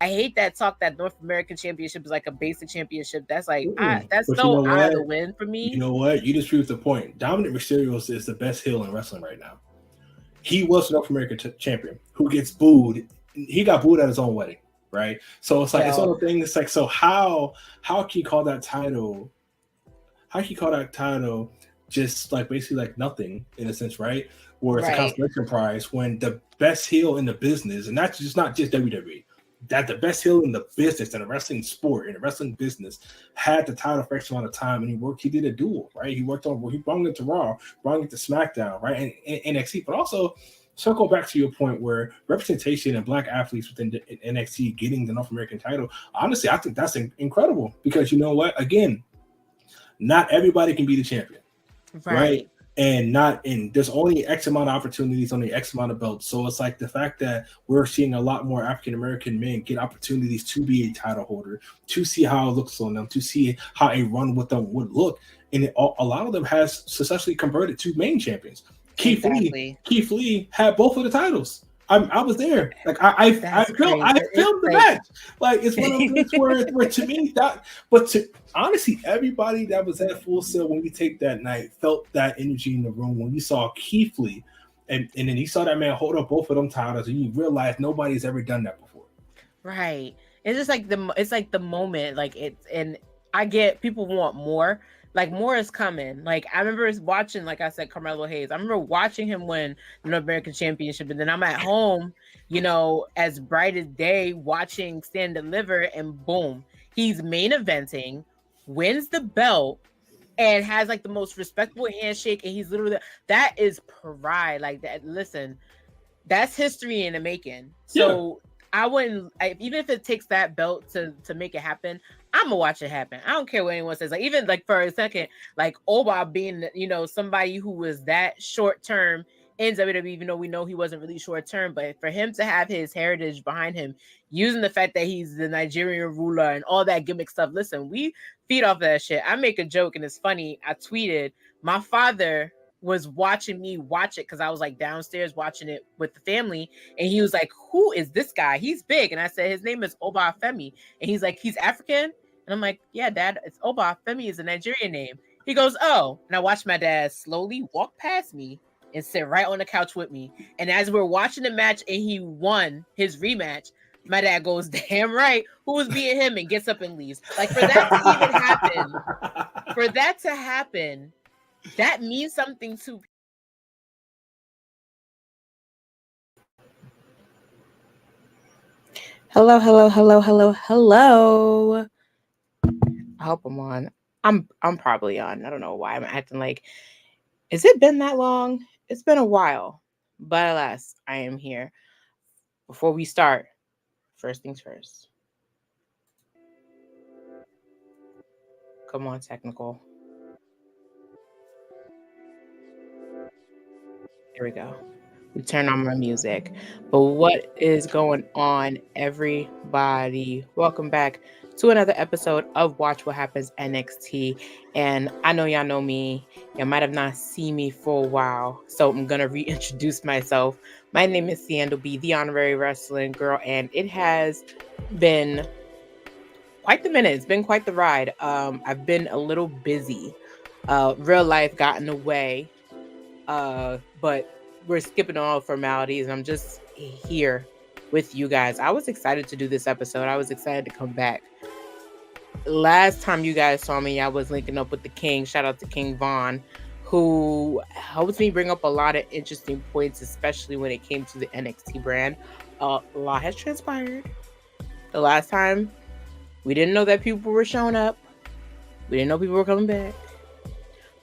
I hate that talk that North American Championship is like a basic championship. That's like that's But you so know out of what? the win for You me. know what? You just proved the point. Dominic Mysterio is the best heel in wrestling right now. He was the North American champion who gets booed. He got booed at his own wedding, right? So it's like it's Yo, all the thing. It's like, so how can you call that title? How can you call that title just like basically like nothing in a sense, right? Where it's a right. consolation prize when the best heel in the business, and that's just not just WWE, that the best heel in the business, in the wrestling sport, in the wrestling business, had the title for X amount of time, and he did a duel, right? He brought it to Raw, brought it to SmackDown, right, and NXT, but also circle back to your point where representation and black athletes within NXT getting the North American title. Honestly, I think that's incredible because you know what? Again, not everybody can be the champion, right? Right. And there's only X amount of opportunities, only X amount of belts. So it's like the fact that we're seeing a lot more African American men get opportunities to be a title holder, to see how it looks on them, to see how a run with them would look, and a lot of them has successfully converted to main champions. Exactly. Keith Lee had both of the titles. I was there. Like That's crazy. I It's filmed the like match. Like it's one of those things where to me that, but to honestly, everybody that was at Full Sail when we taped that night felt that energy in the room when you saw Keith Lee, and then you saw that man hold up both of them titles, and you realize nobody's ever done that before. right. It's just like it's like the moment, like it's, and I get people want more. Like more is coming. Like I remember watching, like I said, Carmelo Hayes. I remember watching him win the North American Championship, and then I'm at home, as bright as day, watching Stand Deliver, and boom, he's main eventing, wins the belt, and has like the most respectable handshake, and he's literally that is pride. Like that. Listen, that's history in the making. Yeah, So even if it takes that belt to make it happen, I'm gonna watch it happen. I don't care what anyone says. Like even like for a second, like Oba being somebody who was that short term in WWE, even though we know he wasn't really short term, but for him to have his heritage behind him, using the fact that he's the Nigerian ruler and all that gimmick stuff. Listen, we feed off of that shit. I make a joke and it's funny. I tweeted my father was watching me watch it because I was like downstairs watching it with the family, and he was like, "Who is this guy? He's big." And I said, "His name is Oba Femi," and he's like, "He's African." And I'm like, "Yeah, Dad, it's Oba Femi is a Nigerian name." He goes, "Oh," and I watched my dad slowly walk past me and sit right on the couch with me. And as we're watching the match, and he won his rematch. My dad goes, "Damn right, who was beating him?" and gets up and leaves. Like for that to even happen, for that to happen, that means something to. Hello, hello, hello, hello, hello. I hope I'm on. I'm probably on. I don't know why I'm acting like. Has it been that long? It's been a while, but alas, I am here. Before we start, first things first. Come on, technical. Here we go. We turn on my music. But what is going on, everybody? Welcome back to another episode of Watch What Happens NXT. And I know y'all know me. Y'all might have not seen me for a while. So I'm going to reintroduce myself. My name is Siandal B, the honorary wrestling girl. And it has been quite the minute. It's been quite the ride. I've been a little busy. Real life got in the way. But we're skipping all formalities, and I'm just here with you guys. I was excited to do this episode. I was excited to come back. Last time you guys saw me, I was linking up with the King. Shout out to King Vaughn, who helps me bring up a lot of interesting points, especially when it came to the NXT brand. A lot has transpired. The last time, we didn't know that people were showing up. We didn't know people were coming back.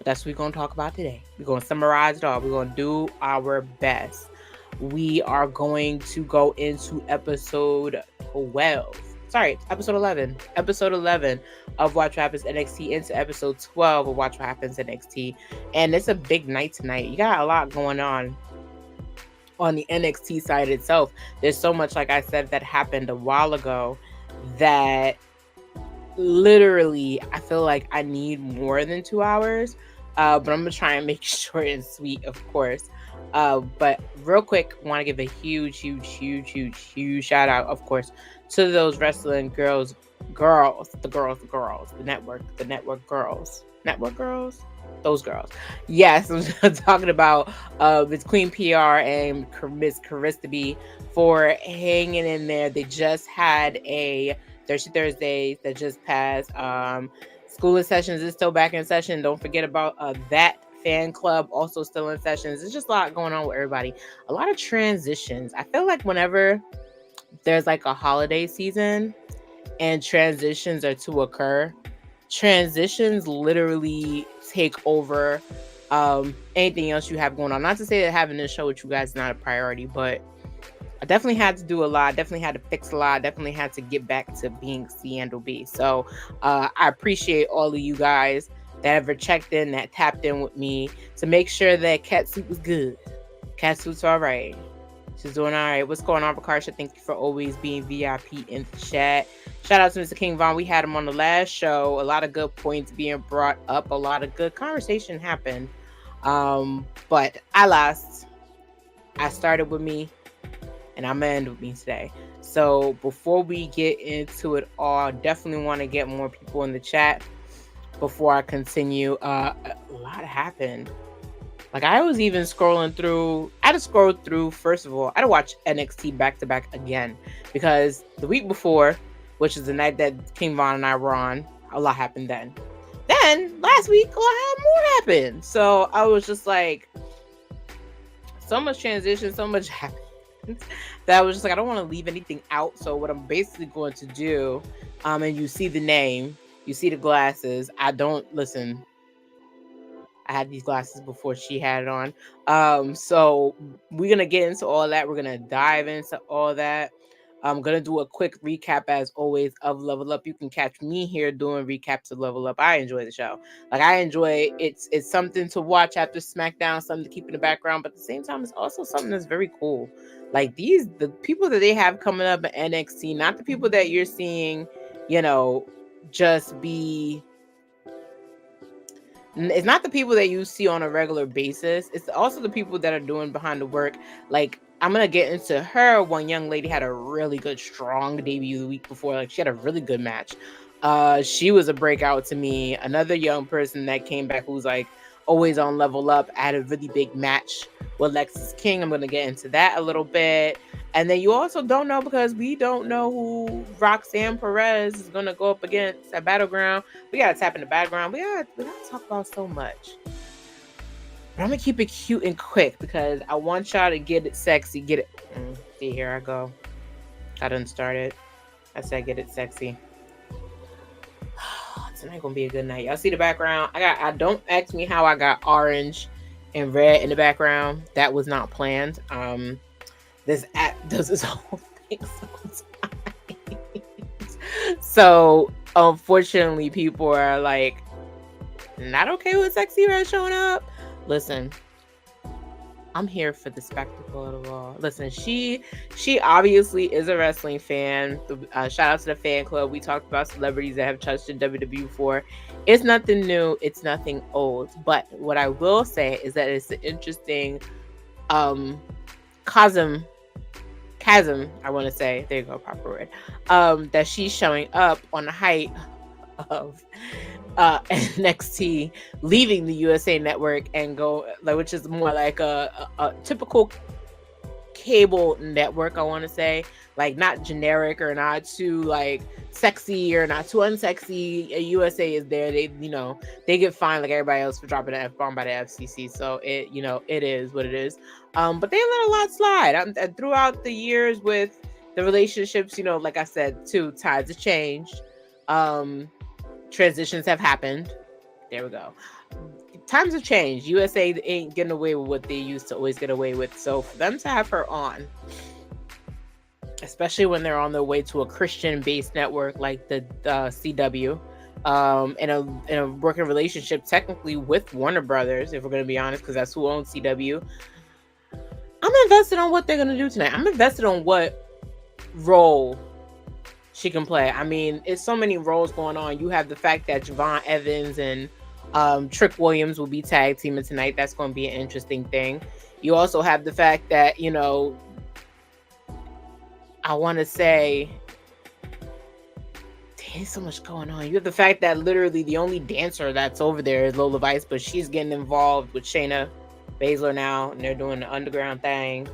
That's what we're going to talk about today. We're going to summarize it all. We're going to do our best. We are going to go into episode 12. Sorry, episode 11. Episode 11 of Watch What Happens NXT into episode 12 of Watch What Happens NXT. And it's a big night tonight. You got a lot going on the NXT side itself. There's so much, like I said, that happened a while ago that literally I feel like I need more than 2 hours. But I'm gonna try and make it short and sweet, of course. But real quick, want to give a huge shout out, of course, to those wrestling the network girls, those girls. Yes, I'm talking about it's Queen PR and Miss Carissa B for hanging in there. They just had a Thirsty Thursday that just passed. School of Sessions is still back in session. Don't forget about that fan club, also still in sessions. There's just a lot going on with everybody. A lot of transitions. I feel like whenever there's like a holiday season and transitions are to occur, transitions literally take over anything else you have going on. Not to say that having this show with you guys is not a priority, but I definitely had to do a lot. Definitely had to fix a lot. Definitely had to get back to being C and B. So I appreciate all of you guys that ever checked in, that tapped in with me to make sure that Catsuit was good. Catsuit's all right. She's doing all right. What's going on, Rakarsha? Thank you for always being VIP in the chat. Shout out to Mr. King Von. We had him on the last show. A lot of good points being brought up. A lot of good conversation happened. But I lost. I started with me, and I'm going to end with me today. So before we get into it all, definitely want to get more people in the chat before I continue. A lot happened. Like, I was even scrolling through. I had to scroll through, first of all. I had to watch NXT back-to-back again. Because the week before, which is the night that King Von and I were on, a lot happened then. Then, last week, a lot more happened. So, I was just like, so much transition, so much happened. That I was just like, I don't want to leave anything out. So, what I'm basically going to do, and you see the name, you see the glasses. Listen, I had these glasses before she had it on. So we're going to get into all that. We're going to dive into all that. I'm going to do a quick recap, as always, of Level Up. You can catch me here doing recaps of Level Up. I enjoy the show. Like, I enjoy it. It's something to watch after SmackDown, something to keep in the background. But at the same time, it's also something that's very cool. Like, the people that they have coming up at NXT, not the people that you're seeing, just be... It's not the people that you see on a regular basis. It's also the people that are doing behind the work. Like, I'm going to get into her. One young lady had a really good, strong debut the week before. Like, she had a really good match. She was a breakout to me. Another young person that came back who's like always on Level Up. I had a really big match with Lexis King. I'm going to get into that a little bit. And then you also don't know, because we don't know who Roxanne Perez is going to go up against at Battleground. We got to tap in the background. We got to talk about so much. But I'm going to keep it cute and quick, because I want y'all to get it sexy. Get it. See, here I go. I done started. I said get it sexy. Tonight going to be a good night. Y'all see the background? I don't ask me how I got orange and red in the background. That was not planned. This app does its whole thing sometimes. So, unfortunately, people are like, not okay with Sexy Red showing up. Listen, I'm here for the spectacle of it all. Listen, she obviously is a wrestling fan. Shout out to the fan club. We talked about celebrities that have touched in WWE before. It's nothing new. It's nothing old. But what I will say is that it's an interesting chasm, I want to say, there you go, proper word, that she's showing up on the height of NXT, leaving the USA Network and go, like, which is more like a typical cable network, I want to say, like, not generic or not too like sexy or not too unsexy. USA is there. They get fined like everybody else for dropping an F-bomb by the FCC. So it is what it is. But they let a lot slide throughout the years with the relationships. Like I said, too, tides have changed. Transitions have happened. There we go. Times have changed. USA ain't getting away with what they used to always get away with. So for them to have her on, especially when they're on their way to a Christian-based network like the CW, in a working relationship technically with Warner Brothers, if we're going to be honest, because that's who owns CW. I'm invested on what they're going to do tonight. I'm invested on what role she can play. I mean, it's so many roles going on. You have the fact that Javon Evans and Trick Williams will be tag teaming tonight. That's going to be an interesting thing. You also have the fact that, I want to say, there's so much going on. You have the fact that literally the only dancer that's over there is Lola Vice, but she's getting involved with Shayna Baszler now, and they're doing the underground thing.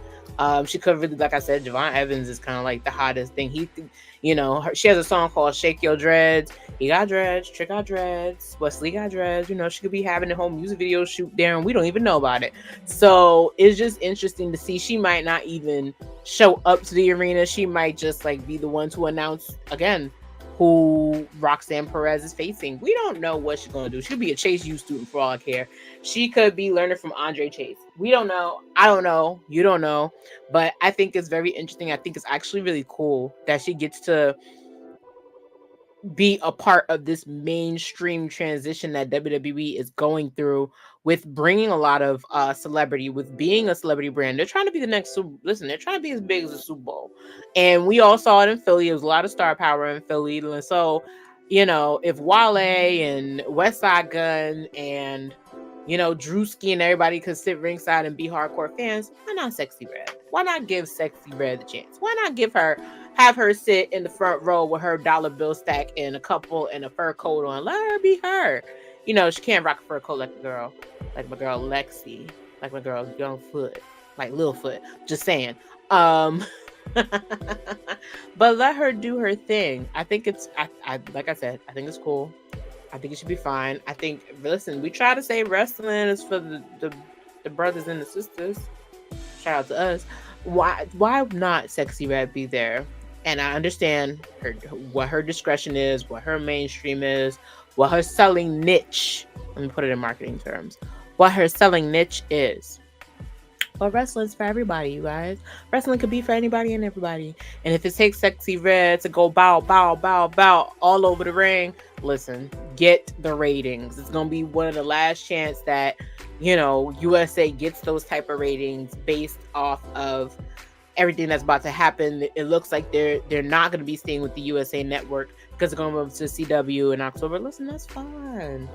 She could really, like I said, Javon Evans is kind of like the hottest thing. She has a song called "Shake Your Dreads." He got dreads, Trick got dreads, Wesley got dreads. She could be having a whole music video shoot there, and we don't even know about it. So it's just interesting to see. She might not even show up to the arena. She might just like be the one to announce again who Roxanne Perez is facing. We don't know what she's going to do. She could be a Chase U student for all I care. She could be learning from Andre Chase. We don't know. I don't know. You don't know. But I think it's very interesting. I think it's actually really cool that she gets to be a part of this mainstream transition that WWE is going through with bringing a lot of celebrity, with being a celebrity brand. They're trying to be the next listen, they're trying to be as big as the Super Bowl. And we all saw it in Philly. There was a lot of star power in Philly. And so, if Wale and West Side Gun and Drewski and everybody could sit ringside and be hardcore fans, why not Sexy Red? Why not give Sexy Red the chance? Why not have her sit in the front row with her dollar bill stack and a couple and a fur coat on? Let her be her. She can't rock a fur coat like my girl Lexi, like my girl Young Foot, like Littlefoot. Just saying. But let her do her thing. I think I like I said, I think it's cool. I think it should be fine. I think, listen, we try to say wrestling is for the brothers and the sisters. Shout out to us. Why not Sexy Red be there? And I understand what her discretion is, what her mainstream is, what her selling niche. Let me put it in marketing terms. What her selling niche is. But wrestling's for everybody, you guys. Wrestling could be for anybody and everybody. And if it takes Sexy Red to go bow, bow, bow, bow all over the ring, listen, get the ratings. It's going to be one of the last chance that, USA gets those type of ratings based off of everything that's about to happen. It looks like they're not going to be staying with the USA Network because they're going to move to CW in October. Listen, that's fine.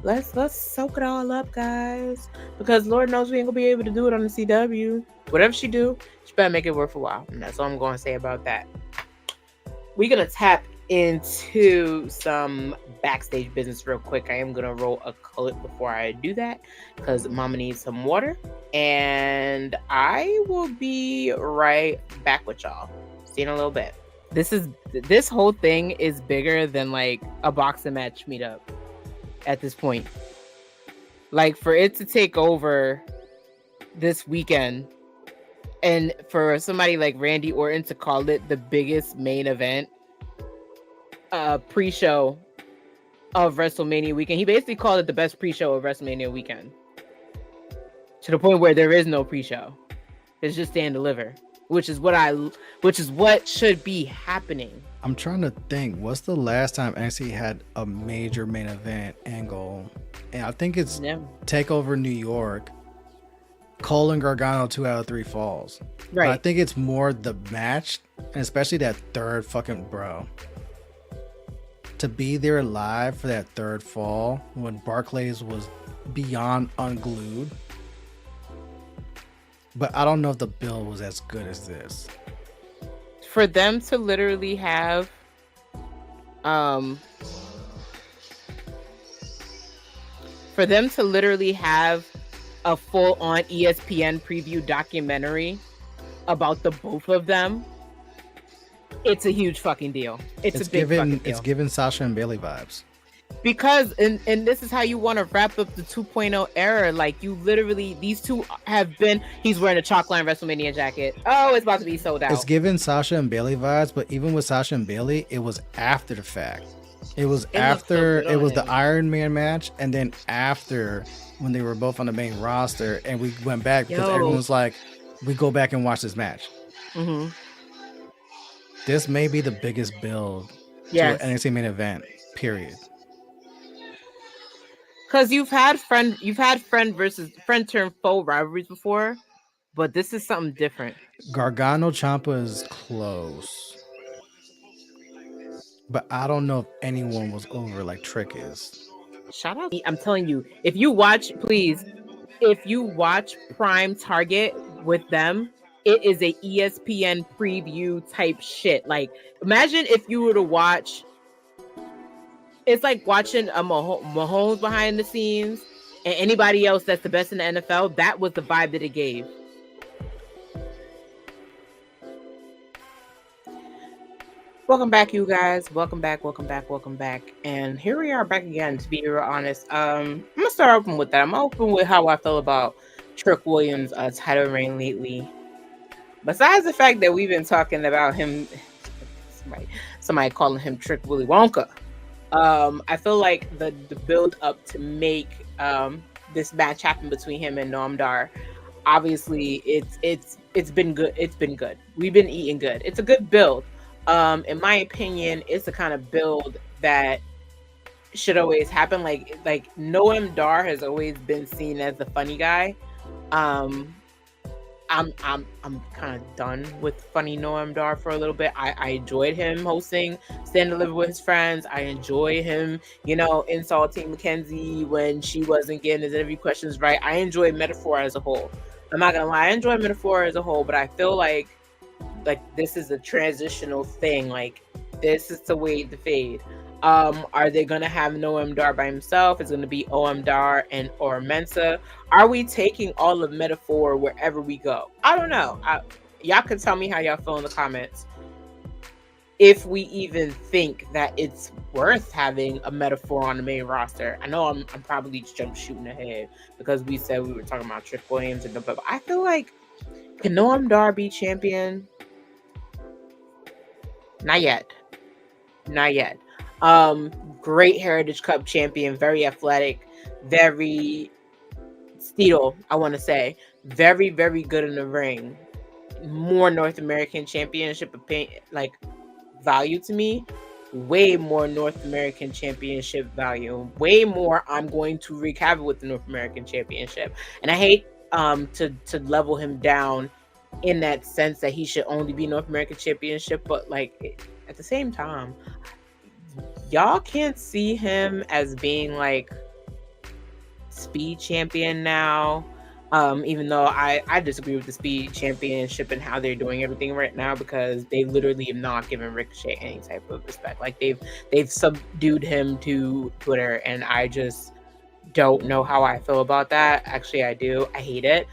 Let's soak it all up, guys. Because Lord knows we ain't gonna be able to do it on the CW. Whatever she do, she better make it worth a while. And that's all I'm gonna say about that. We're gonna tap into some backstage business real quick. I am gonna roll a clip before I do that because Mama needs some water. And I will be right back with y'all. See you in a little bit. This whole thing is bigger than like a boxing match meetup. At this point, like for it to take over this weekend and for somebody like Randy Orton to call it the biggest main event pre-show of WrestleMania weekend, he basically called it the best pre-show of WrestleMania weekend, to the point where there is no pre-show. It's just stand deliver, which is what should be happening. I'm trying to think, what's the last time NXT had a major main event angle? And I think it's TakeOver New York, Cole and Gargano 2 out of 3 falls. Right. But I think it's more the match, and especially that third fucking bro. To be there live for that third fall when Barclays was beyond unglued. But I don't know if the bill was as good as this. For them to literally have a full-on ESPN preview documentary about the both of them, it's a huge fucking deal. It's a big fucking deal. It's giving Sasha and Bayley vibes. Because and this is how you want to wrap up the 2.0 era. Like, you literally, these two have been, he's wearing a Chalkline WrestleMania jacket. Oh, it's about to be sold out. It's giving Sasha and Bayley vibes, but even with Sasha and Bayley, it was after the fact. It was the Iron Man match, and then after when they were both on the main roster, and we went back because everyone was like, we go back and watch this match. Mm-hmm. This may be the biggest build to an NXT main event, period. Because you've had friend turn foe rivalries before, but this is something different. Gargano Ciampa is close, but I don't know if anyone was over like Trick is. Shout out! I'm telling you, if you watch, please if you watch Prime Target with them, it is a ESPN preview type shit. Like, imagine if you were to watch. It's like watching a Mahomes behind the scenes and anybody else that's the best in the NFL. That was the vibe that it gave. Welcome back, you guys. Welcome back. And here we are back again, to be real honest. I'm going to start open with that. I'm open with how I feel about Trick Williams' title reign lately. Besides the fact that we've been talking about him, somebody calling him Trick Willy Wonka. I feel like the build up to make this match happen between him and Noam Dar, obviously it's been good. It's been good. We've been eating good. It's a good build. In my opinion, it's the kind of build that should always happen. Like Noam Dar has always been seen as the funny guy. I'm kind of done with funny Noam Dar for a little bit. I enjoyed him hosting Stand and Deliver with his friends. I enjoy him, insulting Mackenzie when she wasn't getting his interview questions right. I enjoy Metaphor as a whole. I'm not gonna lie, I enjoy Metaphor as a whole, but I feel like this is a transitional thing. Like, this is the way to fade. Are they gonna have Noam Dar by himself? It's gonna be OM Dar or Mensa. Are we taking all of Metaphor wherever we go? I don't know. Y'all can tell me how y'all feel in the comments. If we even think that it's worth having a Metaphor on the main roster. I know I'm probably shooting ahead because we said we were talking about Trick Williams but I feel like, can Noam Dar be champion? Not yet. Great Heritage Cup champion, very athletic, very Steele, I want to say, very, very good in the ring. More North American Championship value to me. Way more North American Championship value. Way more. I'm going to wreak havoc with the North American Championship, and I hate to level him down in that sense that he should only be North American Championship, but at the same time, y'all can't see him as being Speed champion now. Even though I disagree with the Speed Championship and how they're doing everything right now, because they literally have not given Ricochet any type of respect. They've subdued him to Twitter, and I just don't know how I feel about that. Actually, I do. I hate it.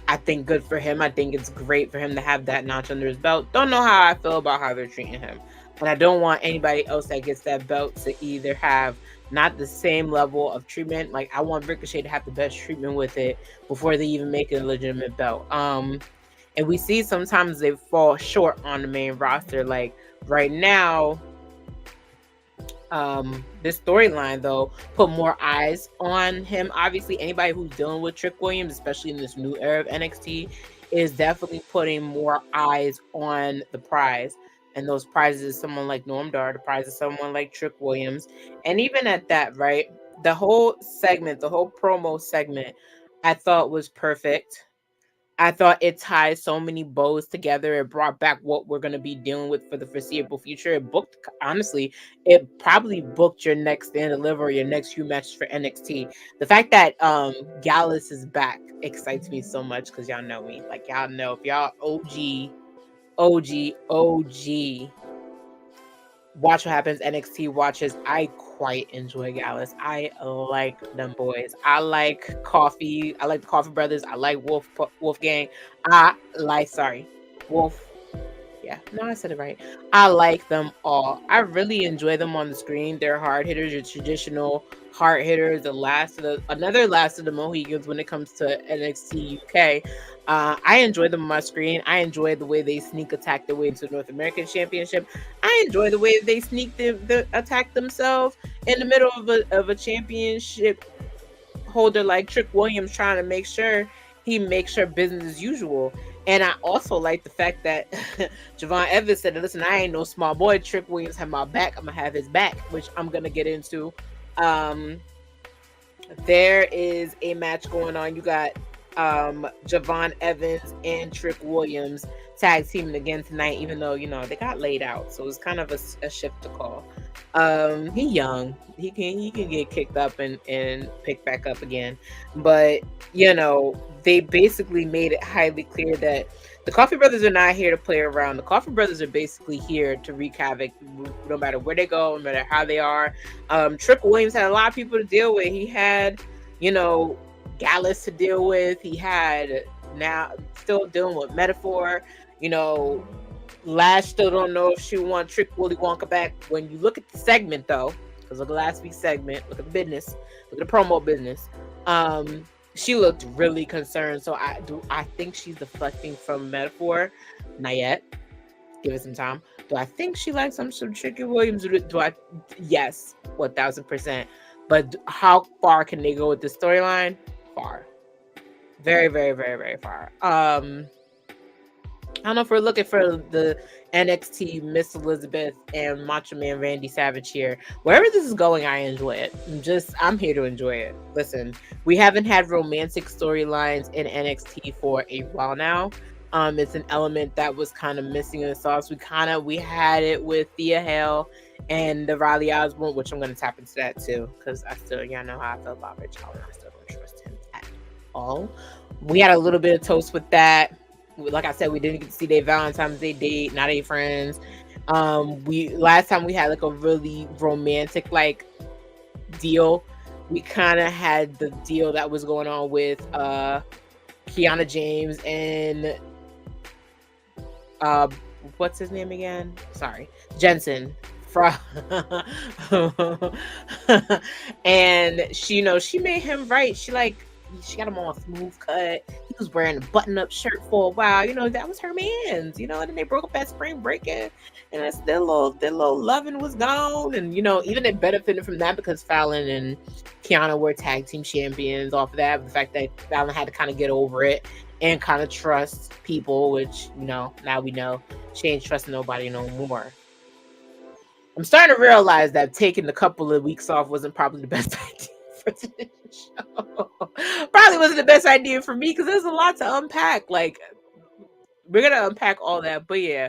I think good for him. I think it's great for him to have that notch under his belt. Don't know how I feel about how they're treating him. And I don't want anybody else that gets that belt to either have not the same level of treatment. I want Ricochet to have the best treatment with it before they even make it a legitimate belt. And we see sometimes they fall short on the main roster. Right now, this storyline though put more eyes on him. Obviously, anybody who's dealing with Trick Williams, especially in this new era of NXT, is definitely putting more eyes on the prize. And those prizes is someone like Noam Dar, the prize is someone like Trick Williams. And even at that, right, the whole promo segment, I thought was perfect. I thought it tied so many bows together. It brought back what we're going to be dealing with for the foreseeable future. It probably booked your next Stand and Deliver or your next few matches for NXT. The fact that Gallus is back excites me so much, because y'all know me. Y'all know, if y'all OG Watch What Happens NXT watches, I quite enjoy Gallus. I like them boys. I like Coffee. I like the Coffee Brothers. I like Wolfgang. Wolf. Yeah, no, I said it right. I like them all. I really enjoy them on the screen. They're hard hitters, your traditional hard hitters, another last of the Mohicans when it comes to NXT UK. I enjoy them on my screen. I enjoy the way they sneak attack their way into the North American Championship. I enjoy the way they sneak attack themselves in the middle of a championship holder like Trick Williams, trying to make sure he makes sure business as usual. And I also like the fact that Javon Evans said, listen, I ain't no small boy. Trick Williams have my back. I'm going to have his back, which I'm going to get into. There is a match going on. You got Javon Evans and Trick Williams tag teaming again tonight, even though, they got laid out. So it's kind of a shift to call. He young. He can get kicked up and picked back up again. But they basically made it highly clear that the Coffee Brothers are not here to play around. The Coffee Brothers are basically here to wreak havoc no matter where they go, no matter how they are. Trick Williams had a lot of people to deal with. He had, Gallus to deal with. He had now still dealing with Metaphor. Lash still don't know if she want Trick Willy Wonka back. When you look at the segment though, because look at last week's segment, look at the business, look at the promo business. She looked really concerned. So I think she's deflecting from Metaphor. Not yet. Give it some time. Do I think she likes some Tricky Williams? Yes, 1000%. But how far can they go with the storyline? Far. Very, very, very, very far. I don't know if we're looking for the NXT Miss Elizabeth and Macho Man Randy Savage here. Wherever this is going, I enjoy it. I'm here to enjoy it. Listen, we haven't had romantic storylines in NXT for a while now. It's an element that was kind of missing in the sauce. We had it with Thea Hale and the Riley Osborne, which I'm going to tap into that too, because y'all know how I feel about Rich Holland. I still don't trust him at all. We had a little bit of toast with that. Like I said, we didn't get to see their Valentine's Day date, not any friends. Last time we had like a really romantic deal. We kind of had the deal that was going on with Kiana James and what's his name again? Sorry, Jensen. And she made him right. She got him on a smooth cut. He was wearing a button-up shirt for a while. That was her man's. And then they broke up at spring breaking, and that's their little loving was gone. And even they benefited from that because Fallon and Kiana were tag team champions off of that. The fact that Fallon had to kind of get over it and kind of trust people, which now we know she ain't trusting nobody no more. I'm starting to realize that taking a couple of weeks off wasn't probably the best idea for this show. Probably wasn't the best idea for me because there's a lot to unpack. We're gonna unpack all that, but yeah,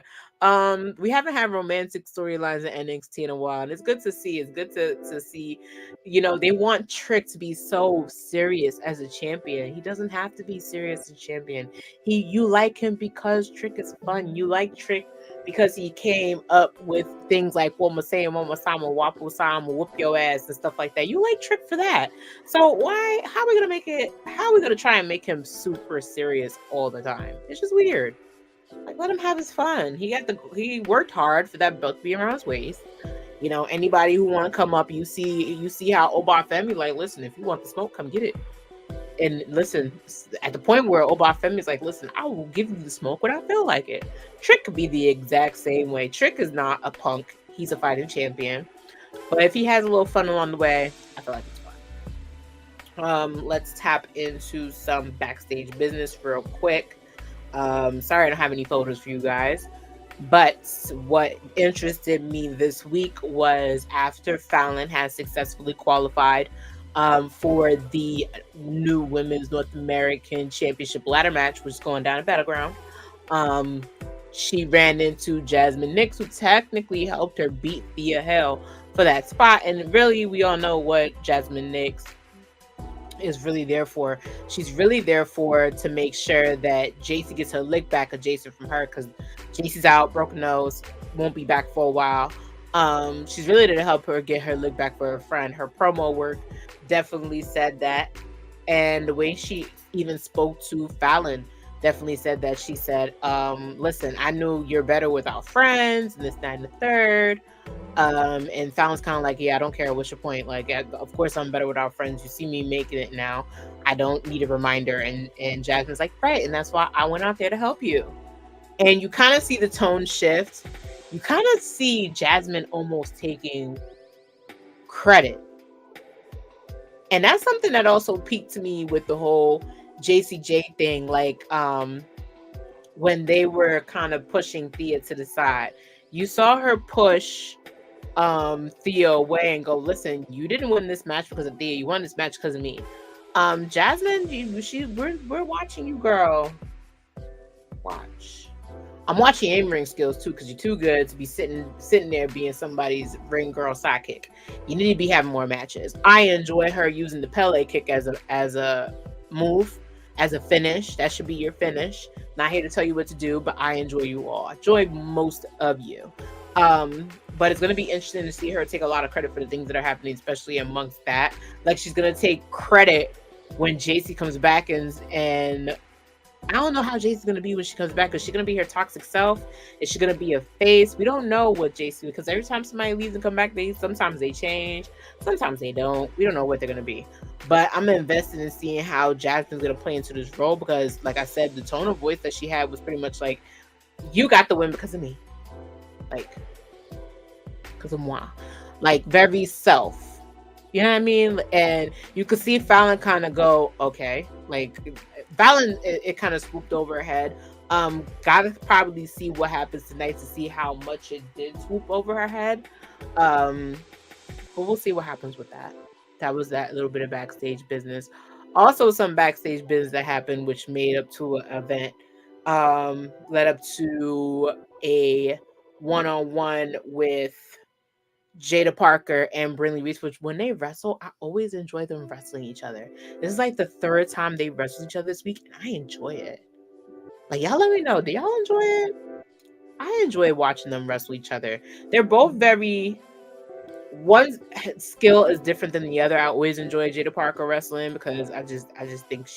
we haven't had romantic storylines in NXT in a while, and it's good to see. It's good to see. They want Trick to be so serious as a champion. He doesn't have to be serious as a champion. You like him because Trick is fun. You like Trick because he came up with things like Woma Sama, Wapu Sama, whoop your ass and stuff like that. You like Trick for that. So how are we gonna try and make him super serious all the time? It's just weird. Let him have his fun. He worked hard for that belt to be around his waist. Anybody who want to come up, you see how Obafemi listen, if you want the smoke, come get it. And listen, at the point where Obafemi is listen, I will give you the smoke when I feel like it. Trick could be the exact same way. Trick is not a punk. He's a fighting champion. But if he has a little fun along the way, I feel like it's fun. Let's tap into some backstage business real quick. Sorry I don't have any photos for you guys. But what interested me this week was after Fallon has successfully qualified for the new Women's North American Championship ladder match, which is going down at Battleground. She ran into Jasmine Nix, who technically helped her beat Thea Hale for that spot. And really, we all know what Jasmine Nix is really there for. She's really there to make sure that JC gets her lick back adjacent from her, because JC's out, broken nose, won't be back for a while. She's really there to help her get her lick back for her friend. Her promo work definitely said that, and the way she even spoke to Fallon definitely said that. She said, listen, I knew you're better without friends, and this, that, and the third. And Fallon's kind of like, yeah, I don't care, what's your point? Of course I'm better without friends. You see me making it now. I don't need a reminder. And Jasmine's like, right, and that's why I went out there to help you. And you kind of see the tone shift. You kind of see Jasmine almost taking credit. And that's something that also peaked to me with the whole JCJ thing. When they were kind of pushing Thea to the side, you saw her push Thea away and go, listen, you didn't win this match because of Thea. You won this match because of me. Jasmine, we're watching you, girl. Watch. I'm watching your in-ring skills too, because you're too good to be sitting there being somebody's ring girl sidekick. You need to be having more matches. I enjoy her using the Pele kick as a move, as a finish. That should be your finish. Not here to tell you what to do, but I enjoy you all. I enjoy most of you. But it's going to be interesting to see her take a lot of credit for the things that are happening, especially amongst that. Like, she's going to take credit when JC comes back, and I don't know how JC's going to be when she comes back. Is she going to be her toxic self? Is she going to be a face? We don't know what JC, because every time somebody leaves and come back, sometimes they change, sometimes they don't. We don't know what they're going to be. But I'm invested in seeing how Jasmine's going to play into this role, because, like I said, the tone of voice that she had was pretty much like, you got the win because of me. Like, because of moi. Like, very self. You know what I mean? And you could see Fallon kind of go, okay. Like, Fallon, it kind of swooped over her head. Gotta probably see what happens tonight to see how much it did swoop over her head. But we'll see what happens with that. That was that little bit of backstage business. Also, some backstage business that happened, which made up to an event, led up to a one-on-one with Jada Parker and Brinley Reese, which when they wrestle, I always enjoy them wrestling each other. This is like the third time they wrestled each other this week, and I enjoy it. Like, y'all let me know. Do y'all enjoy it? I enjoy watching them wrestle each other. They're both very... One skill is different than the other. I always enjoy Jada Parker wrestling because I just think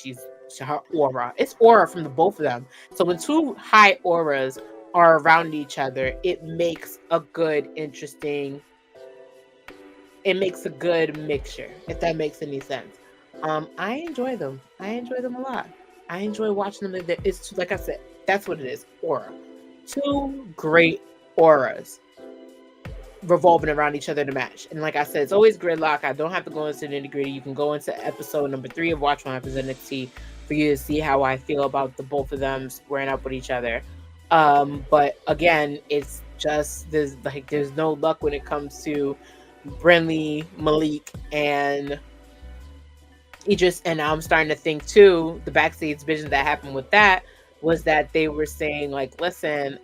her aura. It's aura from the both of them. So when two high auras are around each other, it makes a good, interesting... It makes a good mixture, if that makes any sense. I enjoy them. I enjoy them a lot. I enjoy watching them. It's like I said, that's what it is. Aura. Two great auras revolving around each other to match. And like I said, it's always gridlock. I don't have to go into the nitty-gritty. You can go into episode number 3 of Watch What Happens NXT for you to see how I feel about the both of them squaring up with each other. But again, it's just there's no luck when it comes to Brinley, Malik, and Idris. And I'm starting to think too, the backstage vision that happened with that was that they were saying, like, listen,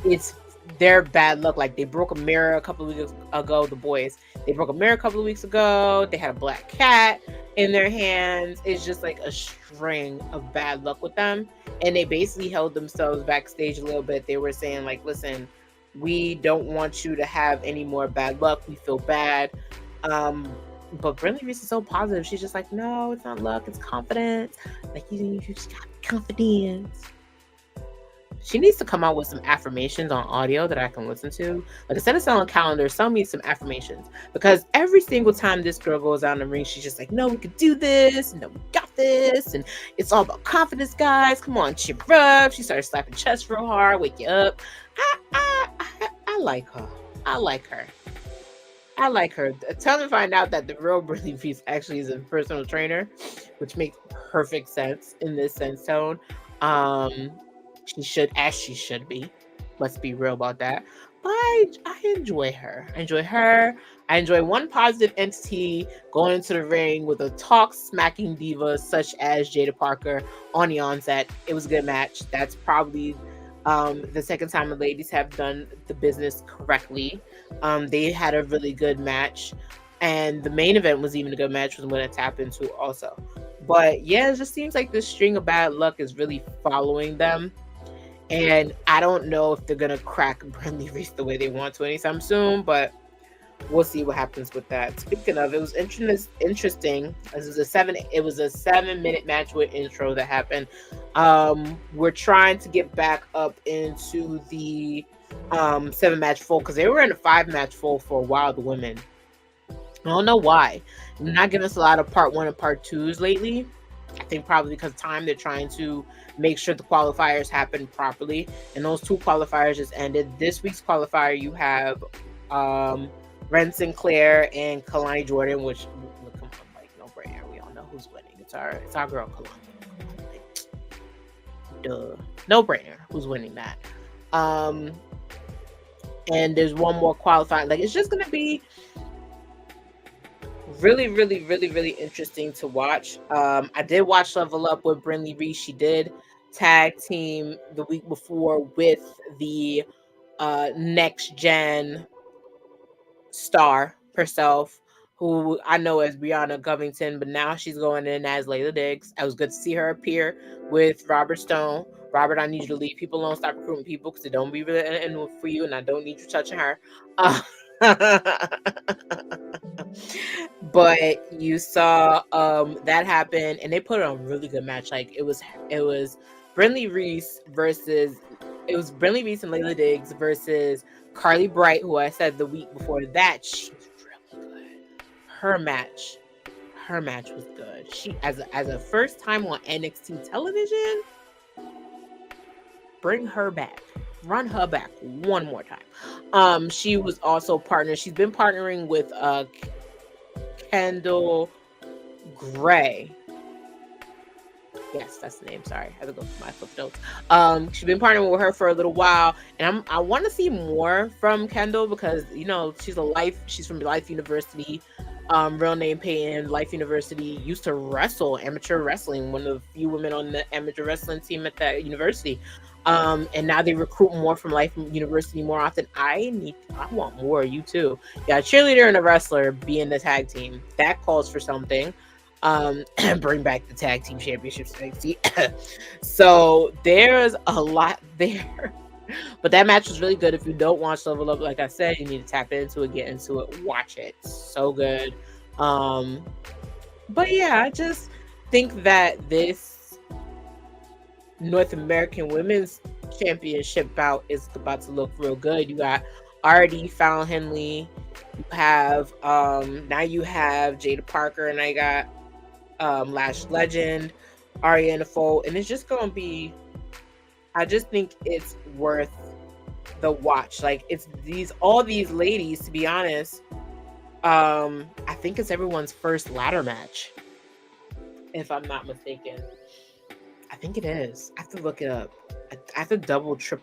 it's their bad luck. Like, they broke a mirror a couple of weeks ago, the boys. They broke a mirror a couple of weeks ago. They had a black cat in their hands. It's just like a string of bad luck with them. And they basically held themselves backstage a little bit. They were saying, like, listen, we don't want you to have any more bad luck. We feel bad. But Brinley Reese is so positive. She's just like, no, it's not luck. It's confidence. Like, you just got confidence. She needs to come out with some affirmations on audio that I can listen to. Like, instead of selling calendars, sell me some affirmations. Because every single time this girl goes out in the ring, she's just like, no, we could do this. No, we got this. And it's all about confidence, guys. Come on, cheer up. She started slapping chest real hard. Wake you up. I like her. I like her. I like her. Tell them to find out that the real Brinley Reese actually is a personal trainer, which makes perfect sense in this sense tone. She should be. Let's be real about that. But I enjoy her. I enjoy one positive entity going into the ring with a talk smacking diva such as Jada Parker on the onset. It was a good match. That's probably the second time the ladies have done the business correctly. They had a really good match, and the main event was even a good match was when it tapped into also. But yeah, it just seems like this string of bad luck is really following them. And I don't know if they're going to crack Brinley Reese the way they want to anytime soon, but we'll see what happens with that. Speaking of, it was interesting. It was a 7-minute match with intro that happened. We're trying to get back up into the 7-match full, because they were in a 5-match full for a while, the women. I don't know why. They're not giving us a lot of part 1 and part 2s lately. I think probably because of time, they're trying to make sure the qualifiers happen properly. And those 2 qualifiers just ended. This week's qualifier, you have Ren Sinclair and Kalani Jordan, which look, come on, like, no brainer. We all know who's winning. It's our girl Kalani. Like, duh, no brainer. Who's winning that? And there's one more qualifying. Like, it's just gonna be really, really, really, really interesting to watch. I did watch Level Up with Brinley Reese. She did tag team the week before with the next gen star herself, who I know as Brianna Covington, but now she's going in as Layla Diggs. It was good to see her appear with Robert Stone. Robert, I need you to leave people alone, stop recruiting people because it don't be really in for you, and I don't need you touching her. But you saw that happen, and they put on a really good match. Like it was Brinley Reese and Layla Diggs versus Carly Bright, who I said the week before that she was really good. Her match was good. She as a first time on NXT television, bring her back. Run her back one more time. She was also she's been partnering with Kendall Gray. Yes, that's the name. Sorry, I had to go through my flip notes. She's been partnering with her for a little while, and I want to see more from Kendall because she's from Life University. Real name Peyton. Life University used to wrestle amateur wrestling, one of the few women on the amateur wrestling team at that university. And now they recruit more from Life University more often. I want more of you too. Yeah, a cheerleader and a wrestler be in the tag team. That calls for something. Bring back the tag team championships. So there's a lot there. But that match was really good. If you don't watch Level Up, like I said, you need to tap into it, get into it, watch it. So good. But yeah, I just think that this North American Women's Championship bout is about to look real good. You got RD Fallon Henley. You have now you have Jada Parker, and I got Lash Legend, Aria in the fold, and it's just gonna be. I just think it's worth the watch. Like it's all these ladies. To be honest, I think it's everyone's first ladder match, if I'm not mistaken. I think it is. I have to look it up. I have to double check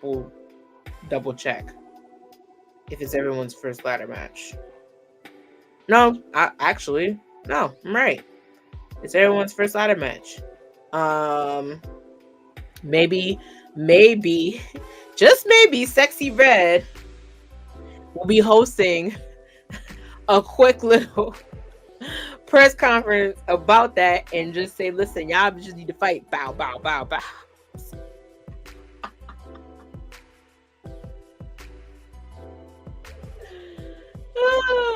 if it's everyone's first ladder match. No, no, I'm right. It's everyone's first ladder match. Maybe, just maybe, Sexy Red will be hosting a quick little press conference about that and just say, listen, y'all just need to fight. Bow, bow, bow, bow.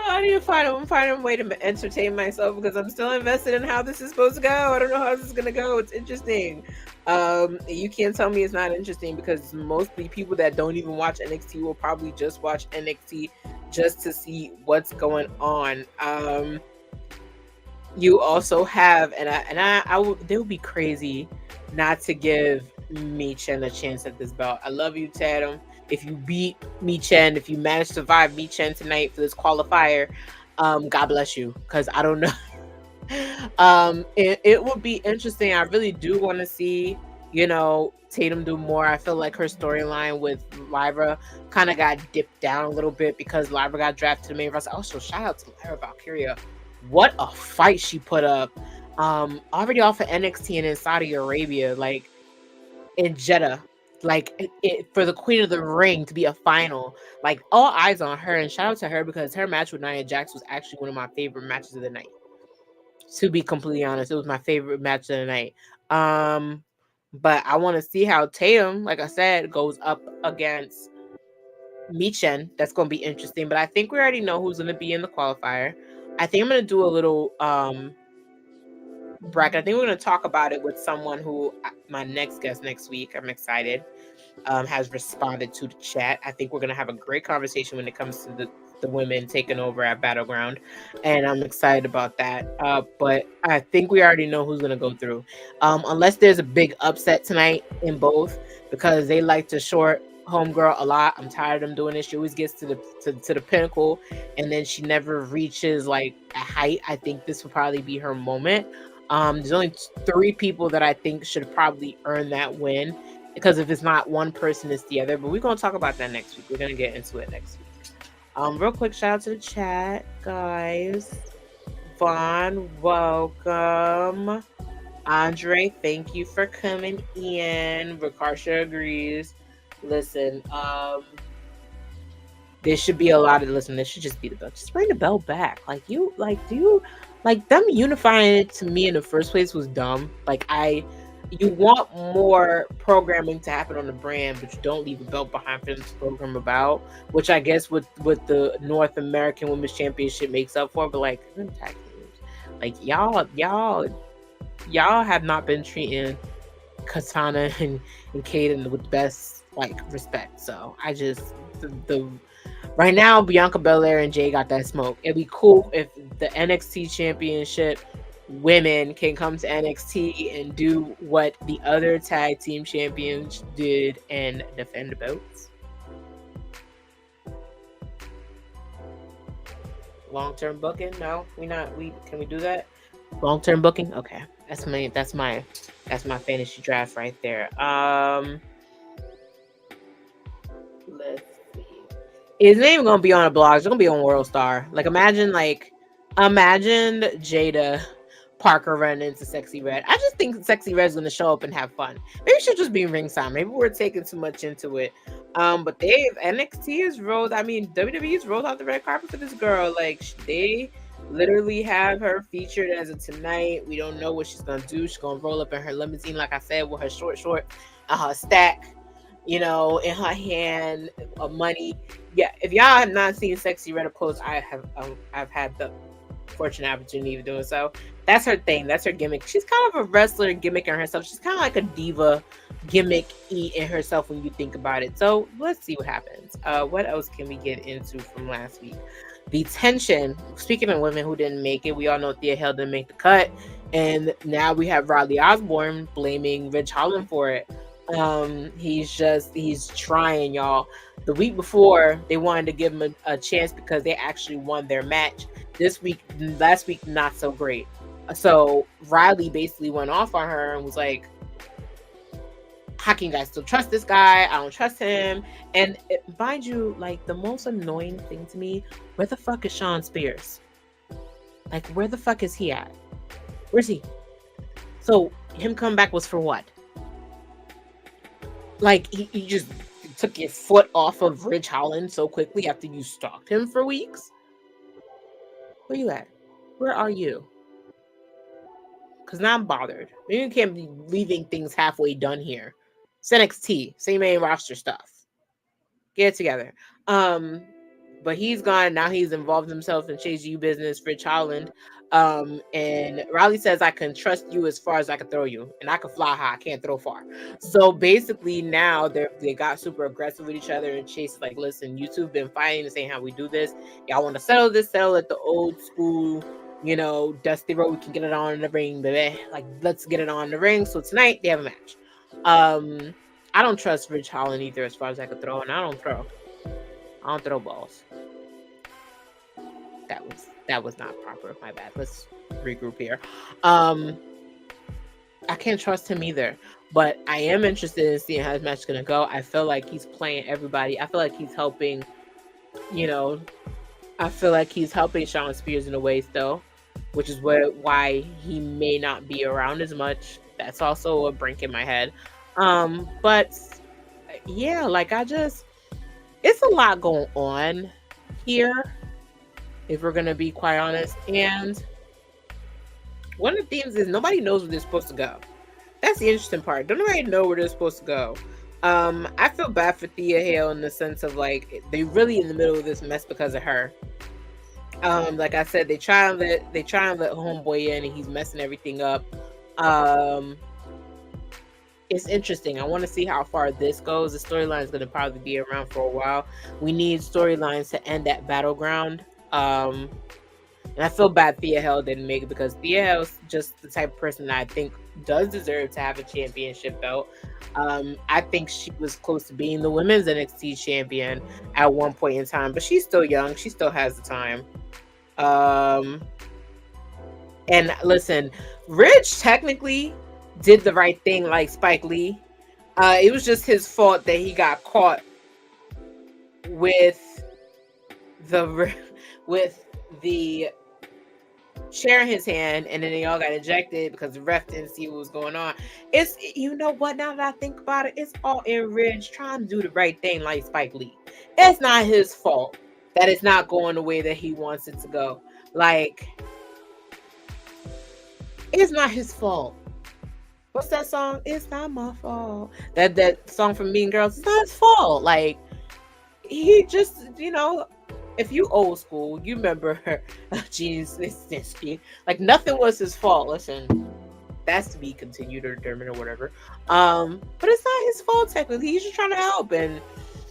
I need to find a way to entertain myself because I'm still invested in how this is supposed to go. I don't know how this is going to go. It's interesting. You can't tell me it's not interesting because mostly people that don't even watch NXT will probably just watch NXT just to see what's going on. You also have, they would be crazy not to give Michin a chance at this belt. I love you, Tatum. If you beat Michin, if you manage to survive Michin tonight for this qualifier, God bless you. Because I don't know. It would be interesting. I really do want to see, Tatum do more. I feel like her storyline with Lyra kind of got dipped down a little bit because Lyra got drafted to the main roster. Also, shout out to Lyra Valkyria. What a fight she put up. Already off of NXT and in Saudi Arabia, like in Jeddah. Like for the Queen of the Ring to be a final, like all eyes on her, and shout out to her because her match with Nia Jax was actually one of my favorite matches of the night. To be completely honest, it was my favorite match of the night. But I want to see how Tatum, like I said, goes up against Michin. That's going to be interesting. But I think we already know who's going to be in the qualifier. I think I'm going to do a little bracket. I think we're going to talk about it with someone who my next guest next week. I'm excited. Has responded to the chat. I think we're going to have a great conversation when it comes to the women taking over at Battleground, and I'm excited about that. But I think we already know who's going to go through, unless there's a big upset tonight in both, because they like to short homegirl a lot. I'm tired of them doing this. She always gets to the pinnacle, and then she never reaches like a height. I think this will probably be her moment. There's only 3 people that I think should probably earn that win. Because if it's not one person, it's the other. But we're going to talk about that next week. We're going to get into it next week. Real quick, shout out to the chat, guys. Vaughn, welcome. Andre, thank you for coming in. Rakarsha agrees. Listen, there should be a lot of this should just be the belt. Just bring the belt back. Them unifying it to me in the first place was dumb. You want more programming to happen on the brand, but you don't leave a belt behind for them to program about, which I guess with the North American Women's Championship makes up for. But tag teams, y'all have not been treating Katana and Kaden with the best respect. So I just the right now Bianca Belair and Jay got that smoke. It'd be cool if the NXT Championship women can come to NXT and do what the other tag team champions did and defend the belts. Long-term booking? No, can we do that? Long-term booking? Okay. That's my fantasy draft right there. Let's see. It's not even gonna be on a blog. It's gonna be on World Star. Imagine Jada Parker running into Sexy Red. I just think Sexy Red's gonna show up and have fun. Maybe she'll just be ringside. Maybe we're taking too much into it. But NXT has rolled. I mean, WWE's rolled out the red carpet for this girl. They literally have her featured as of tonight. We don't know what she's gonna do. She's gonna roll up in her limousine, like I said, with her short, her stack, in her hand of money. Yeah, if y'all have not seen Sexy Red up close, I've had the fortunate opportunity of doing so. That's her thing. That's her gimmick. She's kind of a wrestler gimmick in herself. She's kind of like a diva gimmick in herself when you think about it. So let's see what happens. What else can we get into from last week? The tension. Speaking of women who didn't make it, we all know Thea Hale didn't make the cut, and now we have Riley Osborne blaming Ridge Holland for it. He's trying, y'all. The week before, they wanted to give him a chance because they actually won their match. Last week, not so great. So Riley basically went off on her and was like, how can you guys still trust this guy? I don't trust him. And mind you, the most annoying thing to me, where the fuck is Sean Spears? Where the fuck is he at? Where's he? So him coming back was for what? He just took your foot off of Ridge Holland so quickly after you stalked him for weeks? Where you at? Where are you? Because now I'm bothered. Maybe you can't be leaving things halfway done here. It's NXT. Same main roster stuff. Get it together. But he's gone. Now he's involved himself in Chase U business, Ridge Holland. And Riley says, I can trust you as far as I can throw you. And I can fly high. I can't throw far. So basically now they got super aggressive with each other. And Chase is like, listen, you two have been fighting and saying how we do this. Y'all want to settle at the old school, Dusty Road. We can get it on in the ring, baby. Let's get it on in the ring. So tonight they have a match. I don't trust Ridge Holland either as far as I can throw. And I don't throw balls. That was not proper. My bad. Let's regroup here. I can't trust him either, but I am interested in seeing how this match is going to go. I feel like he's playing everybody. I feel like he's helping, I feel like he's helping Sean Spears in a way still, which is why he may not be around as much. That's also a brink in my head. But yeah, it's a lot going on here, if we're going to be quite honest. And one of the themes is nobody knows where they're supposed to go. That's the interesting part. Don't nobody know where they're supposed to go. I feel bad for Thea Hale in the sense of they're really in the middle of this mess because of her. Like I said, they try and let homeboy in and he's messing everything up. It's interesting. I want to see how far this goes. The storyline is going to probably be around for a while. We need storylines to end at Battleground. And I feel bad Thea Hale didn't make it because Thea Hale's just the type of person that I think does deserve to have a championship belt. I think she was close to being the women's NXT champion at one point in time, but she's still young. She still has the time. And listen, Ridge technically did the right thing like Spike Lee. It was just his fault that he got caught with the chair in his hand, and then they all got ejected because the ref didn't see what was going on. It's, you know what, now that I think about it, it's all in Ridge trying to do the right thing like Spike Lee. It's not his fault that it's not going the way that he wants it to go. Like, it's not his fault. What's that song? It's not my fault. That song from Mean Girls. It's not his fault. Like, he just, you know, if you old school, you remember Gene Snitsky. Like, nothing was his fault. Listen, that's to be continued or determined or whatever. But it's not his fault technically. He's just trying to help. And,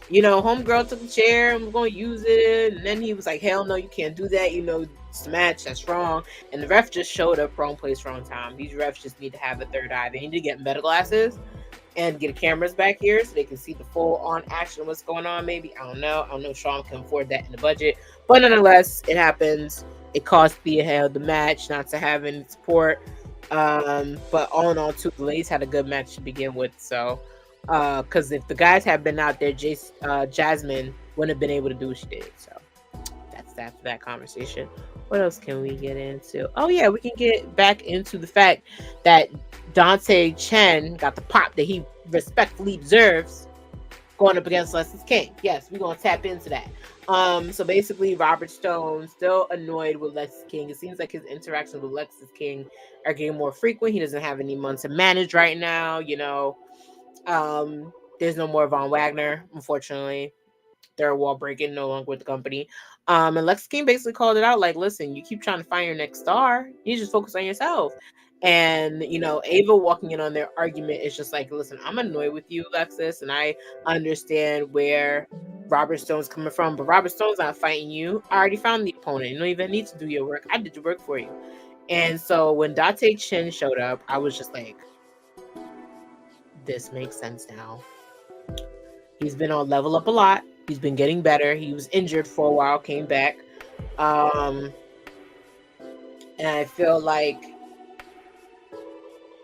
you know, homegirl took the chair and was going to use it. And then he was like, hell no, you can't do that. You know, it's a match. That's wrong. And the ref just showed up wrong place, wrong time. These refs just need to have a third eye. They need to get meta glasses and get cameras back here so they can see the full on action of what's going on. Maybe, I don't know if Sean can afford that in the budget, but nonetheless, it happens. It cost the match not to have any support, but all in all, too, the ladies had a good match to begin with. So because if the guys had been out there, Jasmine wouldn't have been able to do what she did. So that's that for that conversation. What else can we get into? Oh yeah, we can get back into the fact that Dante Chen got the pop that he respectfully deserves going up against Lexis King. Yes, we're gonna tap into that. So basically, Robert Stone still annoyed with Lexis King. It seems like his interactions with Lexis King are getting more frequent. He doesn't have anyone to manage right now. You know, there's no more Von Wagner, unfortunately. Third wall breaking, no longer with the company. And Lex King basically called it out like, listen, you keep trying to find your next star. You just focus on yourself. And, you know, Ava walking in on their argument is just like, listen, I'm annoyed with you, Lexis, and I understand where Robert Stone's coming from, but Robert Stone's not fighting you. I already found the opponent. You don't even need to do your work. I did the work for you. And so when Dante Chen showed up, I was just like, this makes sense now. He's been on Level Up a lot. He's been getting better. He was injured for a while, came back. And I feel like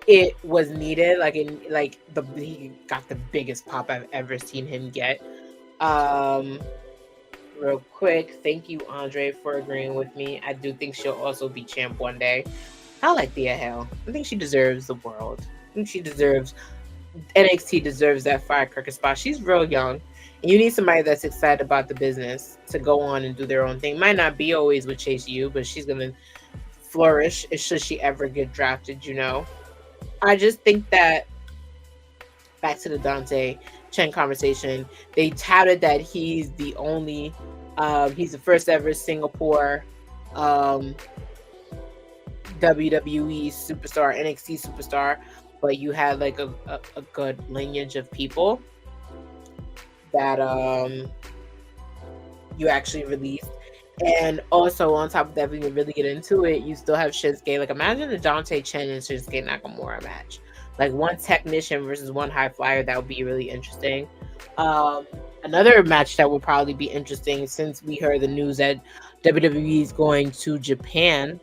it was needed. He got the biggest pop I've ever seen him get. Real quick, thank you, Andre, for agreeing with me. I do think she'll also be champ one day. I like Thea Hale. I think she deserves the world. I think she deserves... NXT deserves that firecracker spot. She's real young. And you need somebody that's excited about the business to go on and do their own thing. Might not be always with Chase U, but she's going to flourish should she ever get drafted, you know. I just think that, back to the Dante Chen conversation, they touted that he's the only, he's the first ever Singapore WWE superstar, NXT superstar, but you had like a good lineage of people that you actually released. And also on top of that, we can really get into it, you still have Shinsuke. Like, imagine the Dante Chen and Shinsuke Nakamura match. Like, one technician versus one high flyer. That would be really interesting. Another match that would probably be interesting, since we heard the news that WWE is going to Japan.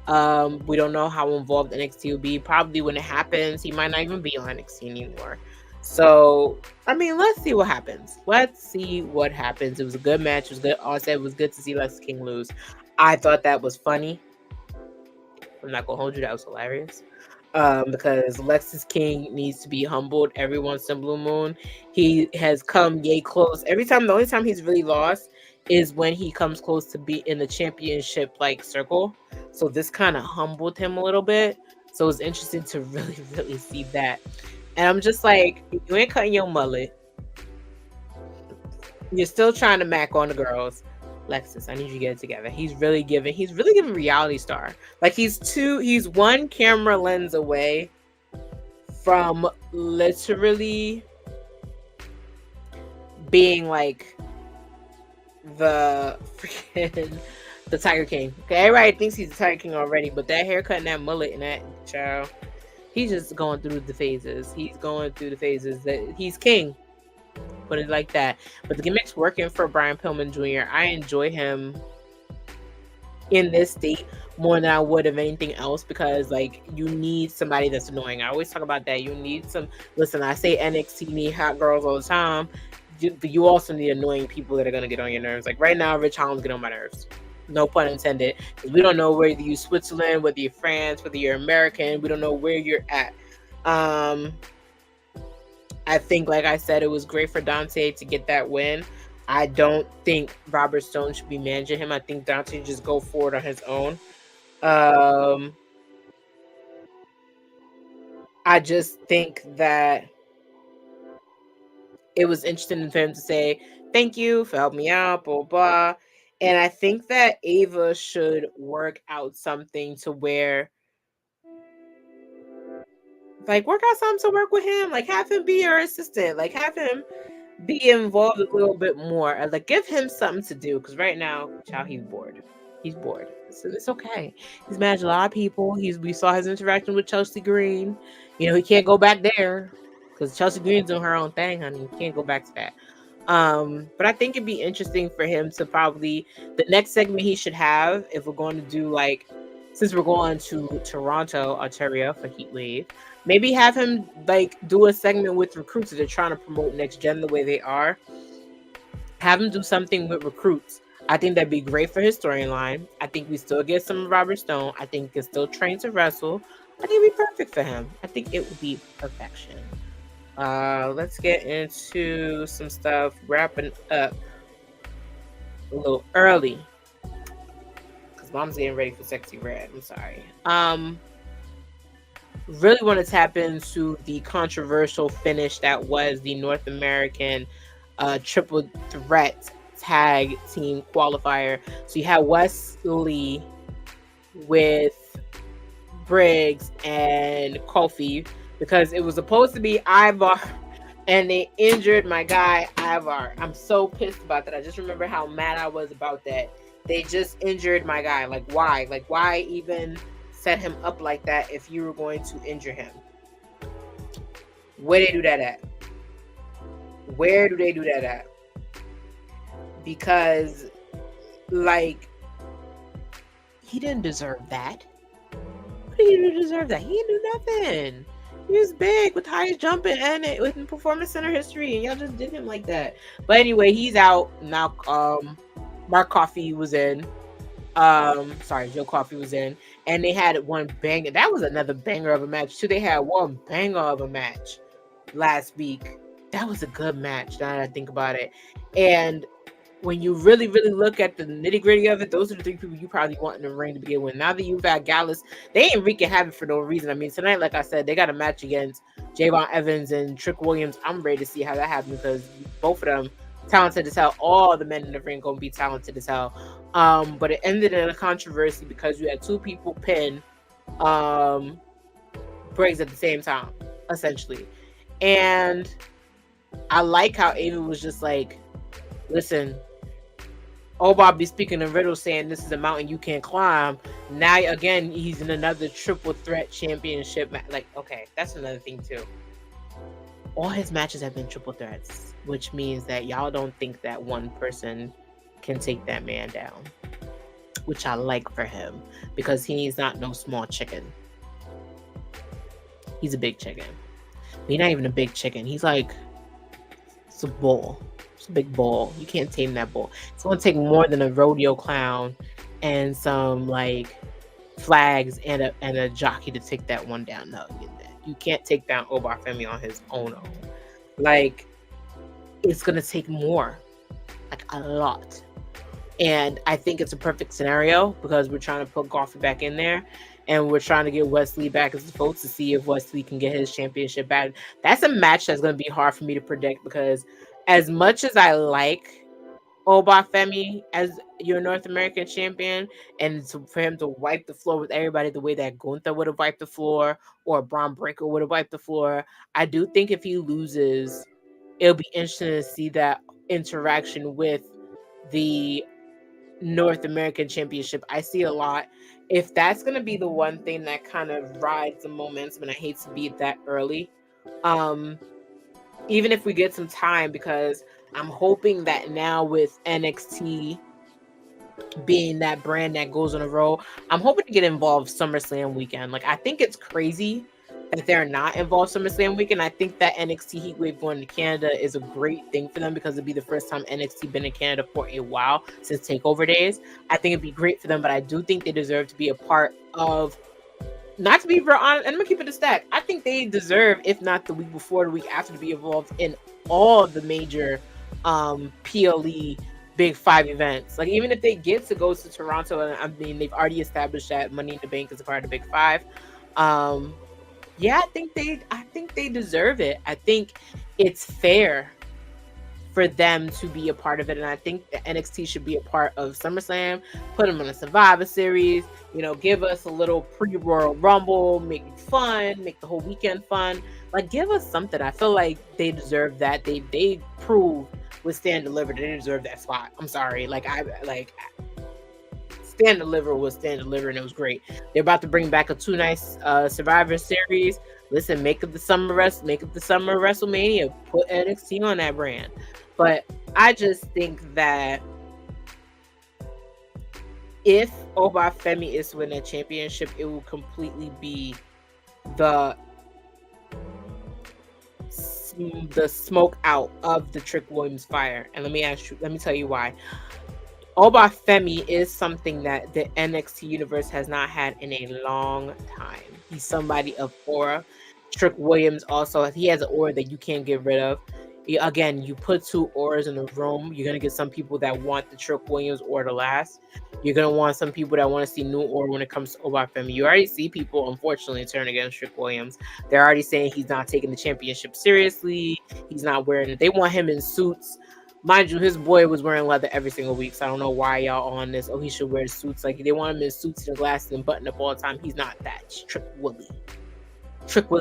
We don't know how involved NXT will be. Probably when it happens, he might not even be on NXT anymore. So, I mean, let's see what happens. Let's see what happens. It was a good match. It was good. All I said, it was good to see Lex King lose. I thought that was funny. I'm not going to hold you. That was hilarious. Because Lexis King needs to be humbled every once in a blue moon. He has come yay close. The only time he's really lost is when he comes close to be in the championship like circle. So this kind of humbled him a little bit. So it was interesting to really, really see that. And I'm just like, you ain't cutting your mullet. You're still trying to mac on the girls. Lexis, I need you to get it together. He's really giving reality star. Like, he's one camera lens away from literally being like the freaking the Tiger King. Okay, everybody thinks he's the Tiger King already, but that haircut and that mullet and that child, he's just going through the phases. That he's king. Put it like that. But the gimmick's working for Brian Pillman Jr. I enjoy him in this state more than I would of anything else, because like, you need somebody that's annoying. I always talk about that. You need listen, I say NXT need hot girls all the time. You also need annoying people that are gonna get on your nerves. Like right now, Rich Holland's getting on my nerves. No pun intended. Because we don't know whether you're Switzerland, whether you're France, whether you're American. We don't know where you're at. I think, like I said, it was great for Dante to get that win. I don't think Robert Stone should be managing him. I think Dante just go forward on his own. I just think that it was interesting for him to say, thank you for helping me out, blah, blah. And I think that Ava should work out something to where, like, work out something to work with him. Like, have him be your assistant. Like, have him be involved a little bit more. Like, give him something to do. Because right now, child, he's bored. He's bored. So it's okay. He's managed a lot of people. We saw his interaction with Chelsea Green. You know, he can't go back there because Chelsea Green's doing her own thing, honey. He can't go back to that. But I think it'd be interesting for him to probably, the next segment he should have, if we're going to do, like, since we're going to Toronto, Ontario for Heat Wave, maybe have him, like, do a segment with recruits that they're trying to promote next gen the way they are. Have him do something with recruits. I think that'd be great for his storyline. I think we still get some Robert Stone. I think he can still train to wrestle. I think it'd be perfect for him. I think it would be perfection. Let's get into some stuff. Wrapping up a little early because Mom's getting ready for Sexy Red. I'm sorry. Really want to tap into the controversial finish that was the North American triple threat tag team qualifier. So you had Wesley with Briggs and Kofi, because it was supposed to be Ivar and they injured my guy Ivar. I'm so pissed about that. I just remember how mad I was about that. They just injured my guy. Like, why? Like, why even set him up like that if you were going to injure him? Where they do that at? Where do they do that at? Because, like, he didn't deserve that. What did he do to deserve that? He didn't do nothing. He was big with highest jumping and with performance center history, and y'all just did him like that. But anyway, he's out now. Mark Coffey was in. Joe Coffey was in, and they had one banger. That was another banger of a match too. They had one banger of a match last week. That was a good match. Now that I think about it, and when you really, really look at the nitty gritty of it, those are the three people you probably want in the ring to begin with. Now that you've got Gallus, they ain't wreaking havoc for no reason. I mean, tonight, like I said, they got a match against Javon Evans and Trick Williams. I'm ready to see how that happens because both of them talented as hell. All the men in the ring gonna be talented as hell. But it ended in a controversy because you had two people pin Briggs at the same time, essentially. And I like how Ava was just like, listen, Bob be speaking in riddles saying this is a mountain you can't climb. Now, again, he's in another triple threat championship. Like, okay, that's another thing, too. All his matches have been triple threats, which means that y'all don't think that one person can take that man down, which I like for him because he's not no small chicken. He's a big chicken. But he's not even a big chicken. He's like, it's a bull. It's a big bull. You can't tame that bull. It's going to take more than a rodeo clown and some like flags and a jockey to take that one down. No, you can't take down Obafemi on his own. Like, it's going to take more, like a lot. And I think it's a perfect scenario because we're trying to put Coffey back in there and we're trying to get Wesley back as the folks to see if Wesley can get his championship back. That's a match that's going to be hard for me to predict because as much as I like Obafemi as your North American champion and for him to wipe the floor with everybody the way that Gunther would have wiped the floor or Braun Breaker would have wiped the floor, I do think if he loses, it'll be interesting to see that interaction with the North American Championship. I see a lot. If that's going to be the one thing that kind of rides the momentum, and I hate to be that early, even if we get some time, because I'm hoping that now with NXT being that brand that goes on a roll, I'm hoping to get involved SummerSlam weekend. Like, I think it's crazy that they're not involved SummerSlam weekend. I think that NXT Heatwave going to Canada is a great thing for them because it'd be the first time NXT been in Canada for a while since TakeOver days. I think it'd be great for them, but I do think they deserve to be a part of, not to be real honest, and I'm gonna keep it a stack. I think they deserve, if not the week before, the week after, to be involved in all the major PLE Big 5 events. Like, even if they get to go to Toronto, and I mean they've already established that Money in the Bank is a part of the Big 5. Yeah, I think they deserve it. I think it's fair for them to be a part of it, and I think the NXT should be a part of SummerSlam. Put them in a Survivor Series, give us a little pre-Royal Rumble, make it fun, make the whole weekend fun. Like, give us something. I feel like they deserve that. They proved with Stand Delivered they deserve that spot. I'm sorry, Stand Deliver was Stand Deliver, and it was great. They're about to bring back a 2 nights Survivor Series. Listen, make it the summer WrestleMania. Put NXT on that brand. But I just think that if Obafemi is to win that championship, it will completely be the smoke out of the Trick Williams fire. And let me tell you why. Obafemi is something that the NXT universe has not had in a long time. He's somebody of aura. Trick Williams also, he has an aura that you can't get rid of. Again, you put 2 auras in a room, you're going to get some people that want the Trick Williams aura to last. You're going to want some people that want to see new aura when it comes to Obafemi. You already see people, unfortunately, turn against Trick Williams. They're already saying he's not taking the championship seriously. He's not wearing it. They want him in suits. Mind you, his boy was wearing leather every single week, so I don't know why y'all on this. Oh, he should wear suits. Like, they want him in suits and glasses and button up all the time. He's not that. It's Trick Willie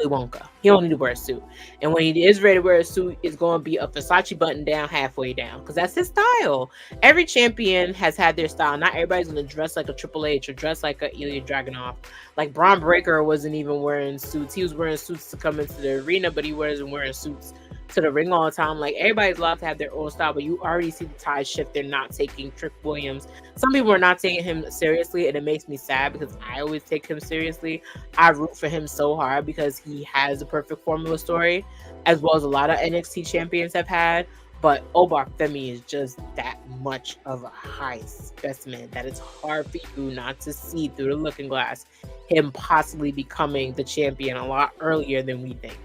Wonka. He don't need to wear a suit. And when he is ready to wear a suit, it's going to be a Versace button down halfway down, because that's his style. Every champion has had their style. Not everybody's going to dress like a Triple H or dress like a Ilya Dragunov. Like, Braun Breaker wasn't even wearing suits. He was wearing suits to come into the arena, but he wasn't wearing suits to the ring all the time. Like, everybody's allowed to have their own style, but you already see the tide shift. They're not taking Trick Williams. Some people are not taking him seriously, and it makes me sad because I always take him seriously. I root for him so hard because he has a perfect formula story, as well as a lot of NXT champions have had. But Obafemi is just that much of a high specimen that it's hard for you not to see through the looking glass him possibly becoming the champion a lot earlier than we think.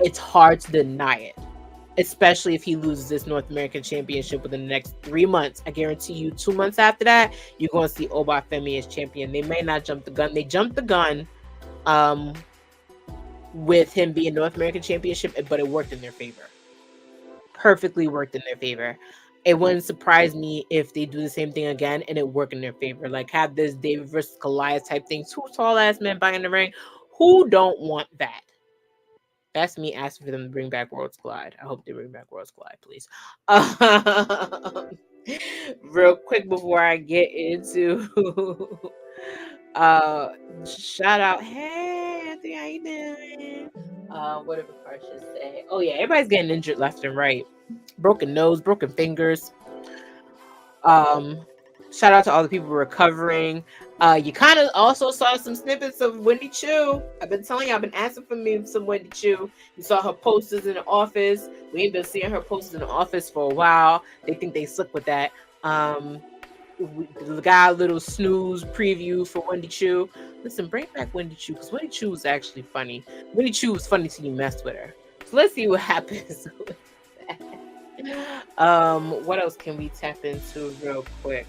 It's hard to deny it, especially if he loses this North American Championship within the next 3 months. I guarantee you 2 months after that, you're going to see Obafemi as champion. They may not jump the gun. They jumped the gun with him being North American Championship, but it worked in their favor. Perfectly worked in their favor. It wouldn't surprise me if they do the same thing again and it work in their favor. Like, have this David versus Goliath type thing. 2 tall-ass men buying the ring. Who don't want that? That's me asking for them to bring back Worlds Collide. I hope they bring back Worlds Collide, please. Real quick before I get into shout out, hey Anthony, how you doing? Whatever I should say. Oh yeah, everybody's getting injured left and right. Broken nose, broken fingers. Shout out to all the people recovering. You kind of also saw some snippets of Wendy Chu. I've been telling you, I've been asking for me some Wendy Chu. You saw her posters in the office. We ain't been seeing her posters in the office for a while. They think they slick with that. We got a little snooze preview for Wendy Chu. Listen, bring back Wendy Chu, because Wendy Chu was actually funny. Wendy Chu was funny till you messed with her. So let's see what happens with that. What else can we tap into real quick?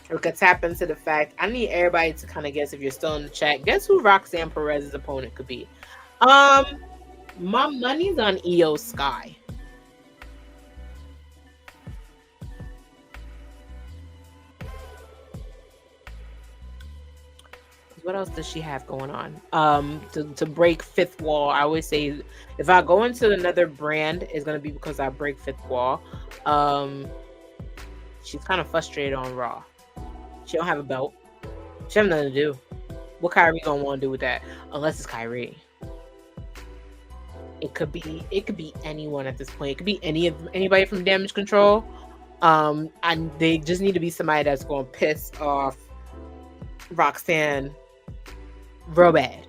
We could tap into the fact, I need everybody to kind of guess, if you're still in the chat, guess who Roxanne Perez's opponent could be. My money's on Io Sky. What else does she have going on? To break fifth wall, I always say if I go into another brand, it's gonna be because I break fifth wall. She's kind of frustrated on Raw. She don't have a belt. She have nothing to do. What Kyrie gonna want to do with that? Unless it's Kyrie. It could be anyone at this point. It could be anybody from Damage Control. And they just need to be somebody that's gonna piss off Roxanne real bad.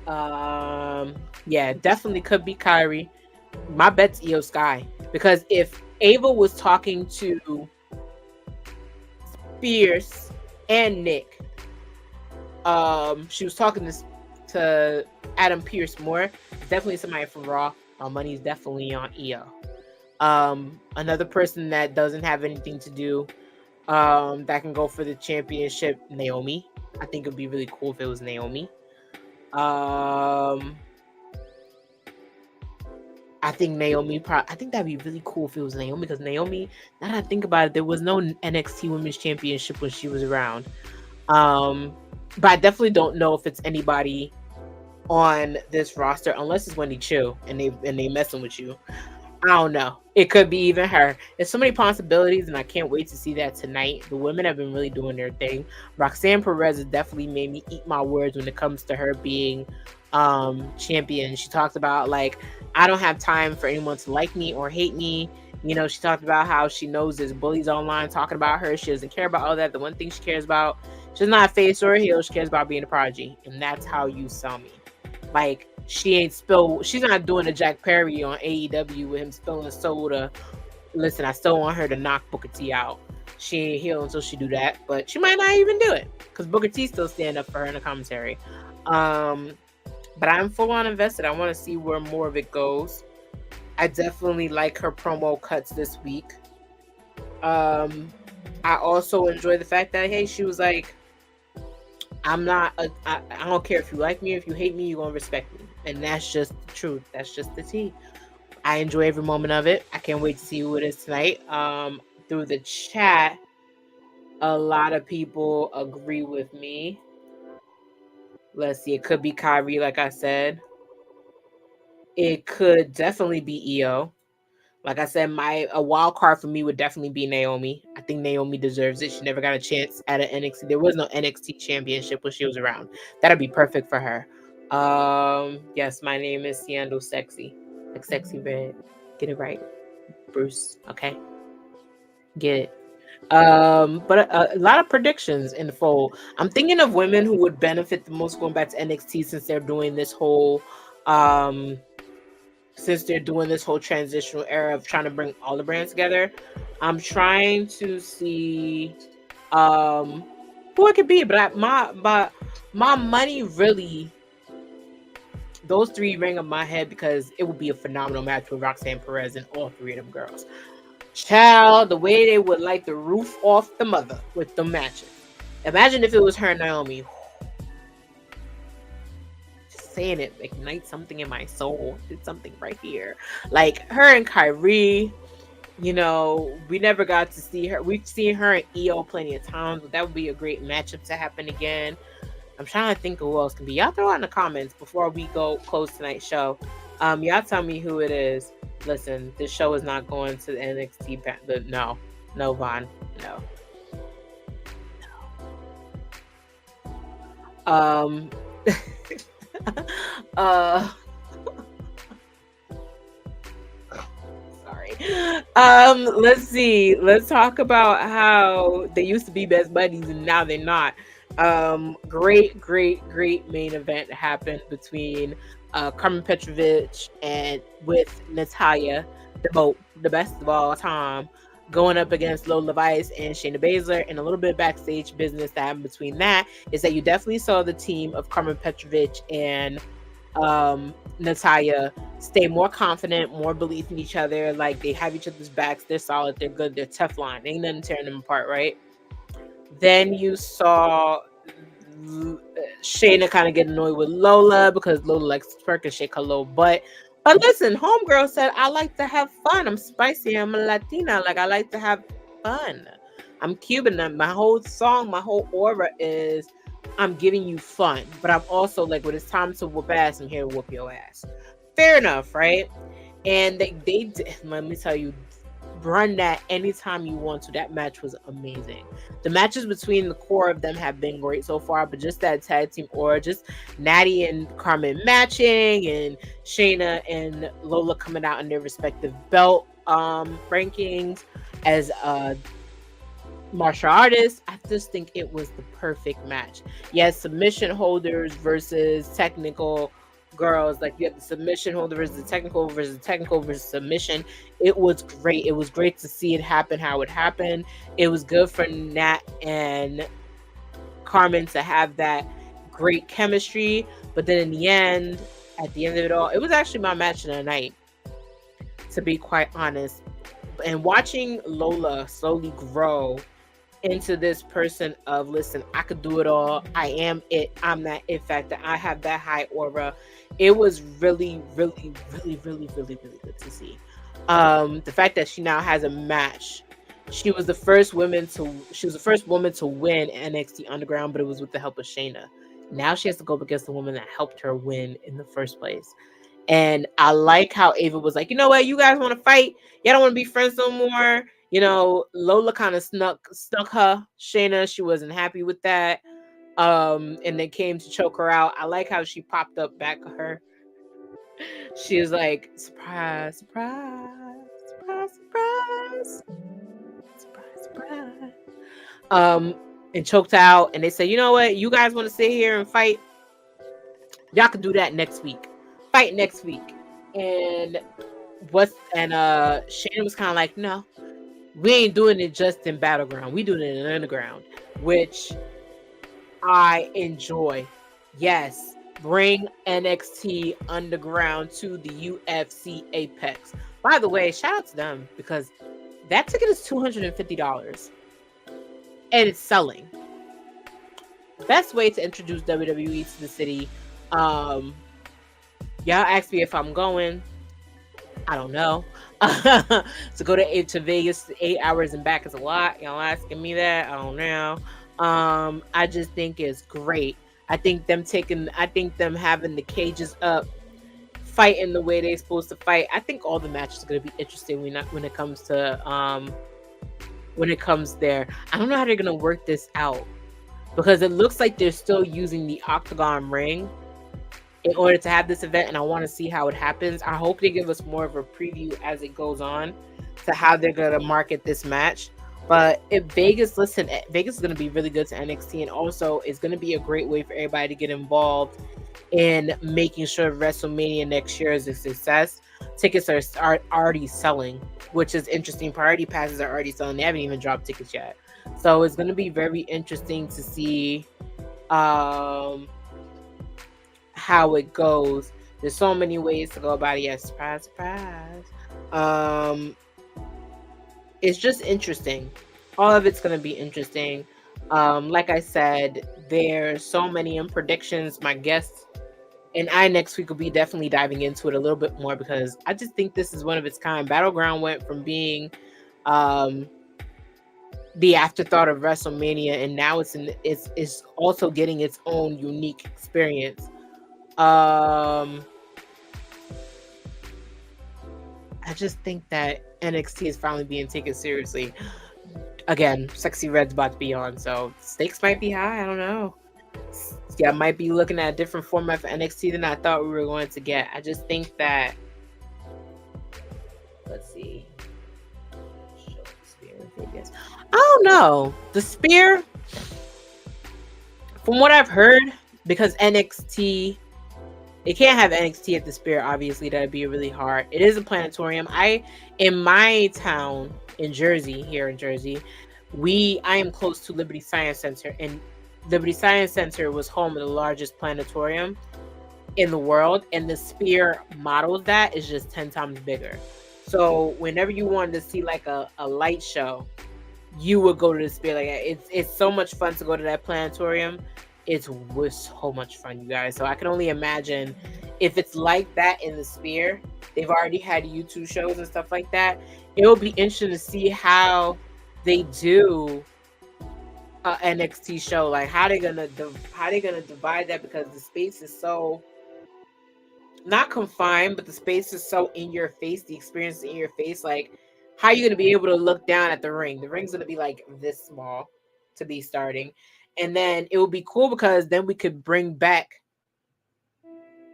Yeah, definitely could be Kyrie. My bet's Io Sky, because if Ava was talking to Fierce and Nick, she was talking to Adam Pierce more. Definitely somebody from Raw. My money's definitely on Io. Another person that doesn't have anything to do, that can go for the championship, Naomi. I think it'd be really cool if it was Naomi. I think I think that'd be really cool if it was Naomi, because Naomi, now that I think about it, there was no NXT Women's Championship when she was around. But I definitely don't know if it's anybody on this roster, unless it's Wendy Chu and they messing with you. I don't know. It could be even her. There's so many possibilities, and I can't wait to see that tonight. The women have been really doing their thing. Roxanne Perez has definitely made me eat my words when it comes to her being champion. She talked about, like, I don't have time for anyone to like me or hate me. You know, she talked about how she knows there's bullies online talking about her. She doesn't care about all that. The one thing she cares about, she's not a face or a heel. She cares about being a prodigy, and that's how you sell me. Like, she's not doing a Jack Perry on AEW with him spilling soda. Listen, I still want her to knock Booker T out. She ain't heel until she do that, but she might not even do it, because Booker T still stand up for her in the commentary. But I'm full on invested. I want to see where more of it goes. I definitely like her promo cuts this week. I also enjoy the fact that, hey, she was like, I don't care if you like me or if you hate me, you're gonna respect me. And that's just the truth. That's just the tea. I enjoy every moment of it. I can't wait to see who it is tonight. Through the chat, a lot of people agree with me. Let's see, it could be Kyrie, like I said. It could definitely be Io. Like I said, a wild card for me would definitely be Naomi. I think Naomi deserves it. She never got a chance at an NXT. There was no NXT championship when she was around. That'd be perfect for her. Yes, my name is Siendo Sexy. Like Sexy Red. Get it right, Bruce. Okay. Get it. But a lot of predictions in the fold. I'm thinking of women who would benefit the most going back to NXT, since they're doing this whole transitional era of trying to bring all the brands together. I'm trying to see who it could be, but my money really, those three ring up my head, because it would be a phenomenal match with Roxanne Perez and all three of them girls. Child, the way they would light the roof off the mother with the matches. Imagine if it was her and Naomi. Just saying it ignites something in my soul. It's something right here. Like her and Kyrie, you know, we never got to see her. We've seen her and Io plenty of times, but that would be a great matchup to happen again. I'm trying to think of who else can be. Y'all throw out in the comments before we go close tonight's show. Y'all tell me who it is. Listen, this show is not going to the NXT. No, Vaughn, no. Sorry. Let's see. Let's talk about how they used to be best buddies and now they're not. Great main event happened between Carmen Petrovich and with Natalya, the best of all time, going up against Lola Vice and Shayna Baszler. And a little bit of backstage business that happened between that is that you definitely saw the team of Carmen Petrovich and Natalya stay more confident, more belief in each other. Like, they have each other's backs, they're solid, they're good, they're Teflon, ain't nothing tearing them apart, right? Then you saw Shayna kind of get annoyed with Lola because Lola likes to twerk and shake her little butt. But listen, homegirl said, I like to have fun. I'm spicy. I'm a Latina. Like, I like to have fun. I'm Cuban. And my whole song, my whole aura is, I'm giving you fun. But I'm also like, when it's time to whoop ass, I'm here to whoop your ass. Fair enough, right? And they did, let me tell you, run that anytime you want to. That match was amazing. The matches between the core of them have been great so far, but just that tag team aura, just Natty and Carmen matching, and Shayna and Lola coming out in their respective belt rankings as martial artists. I just think it was the perfect match. Yes, submission holders versus technical girls. Like you have the submission holder versus technical versus submission. It was great. It was great to see it happen how it happened. It was good for Nat and Carmen to have that great chemistry. But then in the end, at the end of it all, it was actually my match of the night, to be quite honest. And watching Lola slowly grow into this person of, listen, I could do it all. I am it. I'm that it factor. I have that high aura. It was really, really, really, really, really, really good to see. The fact that she now has a match. She was the first woman to win NXT Underground, but it was with the help of Shayna. Now she has to go up against the woman that helped her win in the first place. And I like how Ava was like, you know what, you guys want to fight? Y'all don't want to be friends no more. You know, Lola kind of stuck her Shayna. She wasn't happy with that. And they came to choke her out. I like how she popped up back of her. She was like, surprise, surprise, surprise, surprise, surprise, surprise. And choked out. And they said, you know what, you guys want to sit here and fight? Y'all can do that next week. Fight next week. And Shayna was kind of like, no, we ain't doing it just in Battleground. We doing it in Underground, which I enjoy. Yes, bring NXT Underground to the UFC Apex. By the way, shout out to them because that ticket is $250 and it's selling. Best way to introduce WWE to the city. Y'all asked me if I'm going. I don't know. To go to Vegas 8 hours and back is a lot. Y'all asking me that? I don't know. I just think it's great. I think them having the cages up, fighting the way they're supposed to fight. I think all the matches are gonna be interesting when it comes there. I don't know how they're gonna work this out because it looks like they're still using the octagon ring in order to have this event, and I want to see how it happens. I hope they give us more of a preview as it goes on to how they're going to market this match. But if Vegas is going to be really good to NXT, and also it's going to be a great way for everybody to get involved in making sure WrestleMania next year is a success. Tickets are already selling, which is interesting. Priority passes are already selling. They haven't even dropped tickets yet. So it's going to be very interesting to see how it goes. There's so many ways to go about it. Yes, surprise, surprise. It's just interesting. All of it's going to be interesting. Like I said, there's so many predictions. My guests and I next week will be definitely diving into it a little bit more because I just think this is one of its kind. Battleground went from being the afterthought of WrestleMania, and now it's also getting its own unique experience. I just think that NXT is finally being taken seriously. Again, Sexy Red's about to be on, so stakes might be high. I don't know. Yeah, I might be looking at a different format for NXT than I thought we were going to get. I just think that. Let's see. I don't know. The spear, from what I've heard, because NXT. It can't have NXT at the Spear, obviously. That'd be really hard. It is a planetarium. In my town in Jersey, I am close to Liberty Science Center, and Liberty Science Center was home of the largest planetarium in the world, and the Spear models that is just 10 times bigger. So whenever you wanted to see like a light show, you would go to the Spear. Like it's so much fun to go to that planetarium. It was so much fun, you guys. So I can only imagine if it's like that in the Spear. They've already had YouTube shows and stuff like that. It will be interesting to see how they do a NXT show. Like how they gonna divide that, because the space is so not confined, but the space is so in your face. The experience is in your face. Like how are you gonna be able to look down at the ring? The ring's gonna be like this small to be starting. And then it would be cool because then we could bring back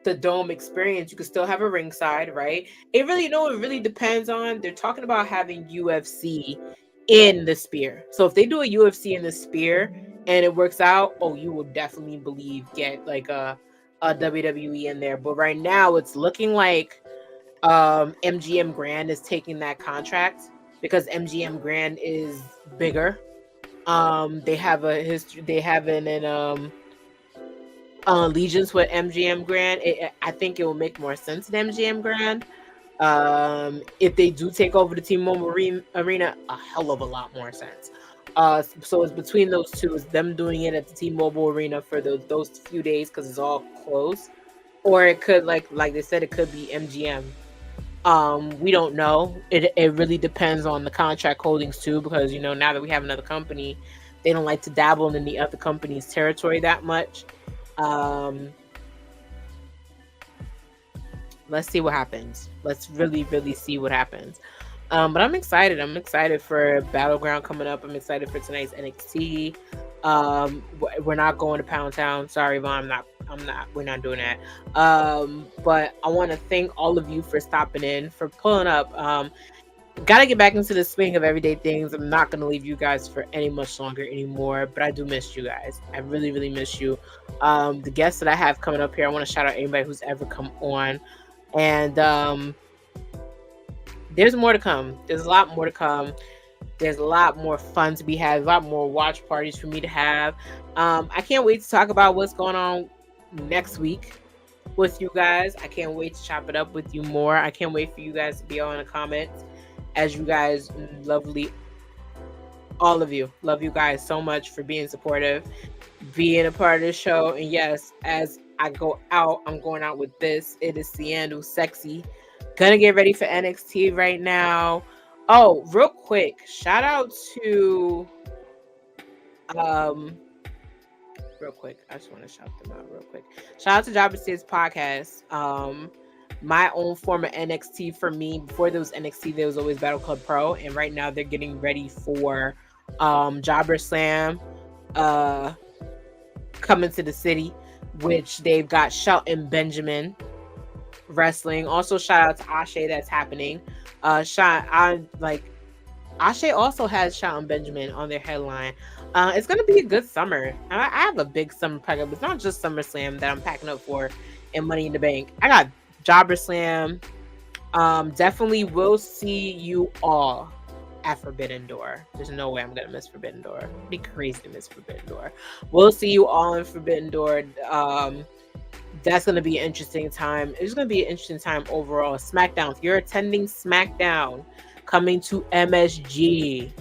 the dome experience. You could still have a ringside, right? It really depends on. They're talking about having UFC in the spear. So if they do a UFC in the spear and it works out, you will definitely get like a WWE in there. But right now it's looking like MGM Grand is taking that contract because MGM Grand is bigger. They have a history. They have an allegiance with MGM Grand. I think it will make more sense than MGM Grand. If they do take over the T-Mobile Arena, a hell of a lot more sense. So it's between those two. Is them doing it at the T-Mobile Arena for those few days because it's all closed, or it could like they said, it could be MGM. We don't know. It really depends on the contract holdings too, because now that we have another company, they don't like to dabble in the other company's territory that much. Let's see what happens. Let's really, really see what happens. But I'm excited. I'm excited for Battleground coming up. I'm excited for tonight's NXT. We're not going to Pound Town. Sorry, Vaughn. I'm not. We're not doing that. But I want to thank all of you for stopping in, for pulling up. Gotta get back into the swing of everyday things. I'm not gonna leave you guys for any much longer anymore, but I do miss you guys. I really, really miss you. The guests that I have coming up here, I want to shout out anybody who's ever come on. And there's more to come. There's a lot more to come. There's a lot more fun to be had. A lot more watch parties for me to have. I can't wait to talk about what's going on next week with you guys. I can't wait to chop it up with you more. I can't wait for you guys to be all in the comments. As you guys, lovely, all of you, love you guys so much for being supportive, being a part of the show. And yes, as I go out, I'm going out with this. It is Ciando Sexy. Gonna get ready for NXT right now. Oh, real quick, shout out to real quick. I just want to shout them out real quick. Shout out to Jobber State's podcast. My own form of NXT for me. Before there was NXT, there was always Battle Club Pro, and right now they're getting ready for Jobber Slam coming to the city, which they've got Shelton Benjamin wrestling. Also, shout out to Ashe, that's happening. Ashe also has Shelton Benjamin on their headline. It's gonna be a good summer. I have a big summer pack up. It's not just SummerSlam that I'm packing up for and Money in the Bank. I got Jobber Slam. Definitely will see you all at Forbidden Door. There's no way I'm gonna miss Forbidden Door. It'd be crazy to miss Forbidden Door. We'll see you all in Forbidden Door. That's gonna be an interesting time. It's gonna be an interesting time overall. SmackDown. If you're attending SmackDown coming to MSG,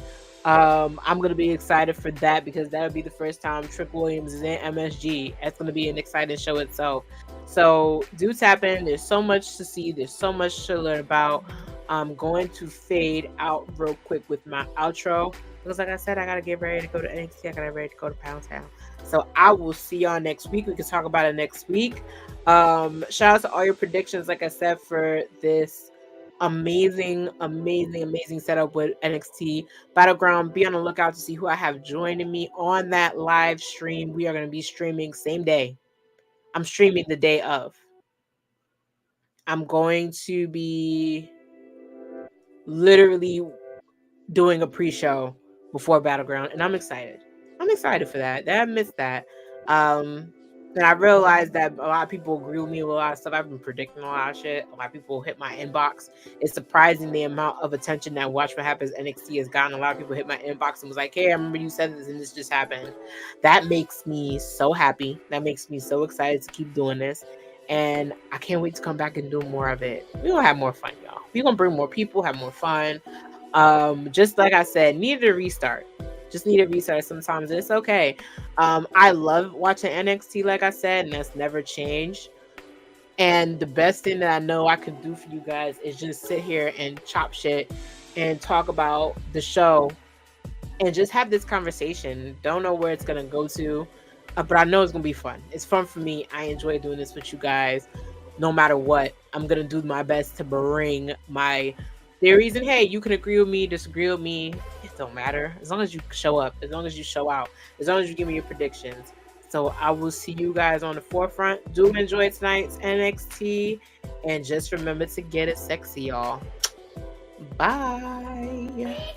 I'm gonna be excited for that because that'll be the first time Trick Williams is in MSG. That's gonna be an exciting show itself. So do tap in. There's so much to see. There's so much to learn about. I'm going to fade out real quick with my outro because, like I said, I gotta get ready to go to NXT. I gotta get ready to go to Pound Town. So I will see y'all next week. We can talk about it next week. Shout out to all your predictions, like I said, for this amazing setup with NXT Battleground. Be on the lookout to see who I have joining me on that live stream. We are going to be streaming same day. I'm streaming the day of. I'm going to be literally doing a pre-show before Battleground, and I'm excited. I'm excited for that. I missed that. And I realized that a lot of people agree with me with a lot of stuff. I've been predicting a lot of shit. A lot of people hit my inbox. It's surprising the amount of attention that Watch What Happens NXT has gotten. A lot of people hit my inbox and was like, hey, I remember you said this and this just happened. That makes me so happy. That makes me so excited to keep doing this. And I can't wait to come back and do more of it. We're going to have more fun, y'all. We're going to bring more people, have more fun. Just like I said, needed a restart. Just need a restart sometimes. It's okay. I love watching NXT, like I said, and that's never changed. And the best thing that I know I can do for you guys is just sit here and chop shit and talk about the show and just have this conversation. Don't know where it's going to go to, but I know it's going to be fun. It's fun for me. I enjoy doing this with you guys. No matter what, I'm going to do my best to bring my theories. And hey, you can agree with me, disagree with me. It don't matter. As long as you show up, as long as you show out, as long as you give me your predictions. So I will see you guys on the forefront. Do enjoy tonight's NXT. And just remember to get it sexy, y'all. Bye.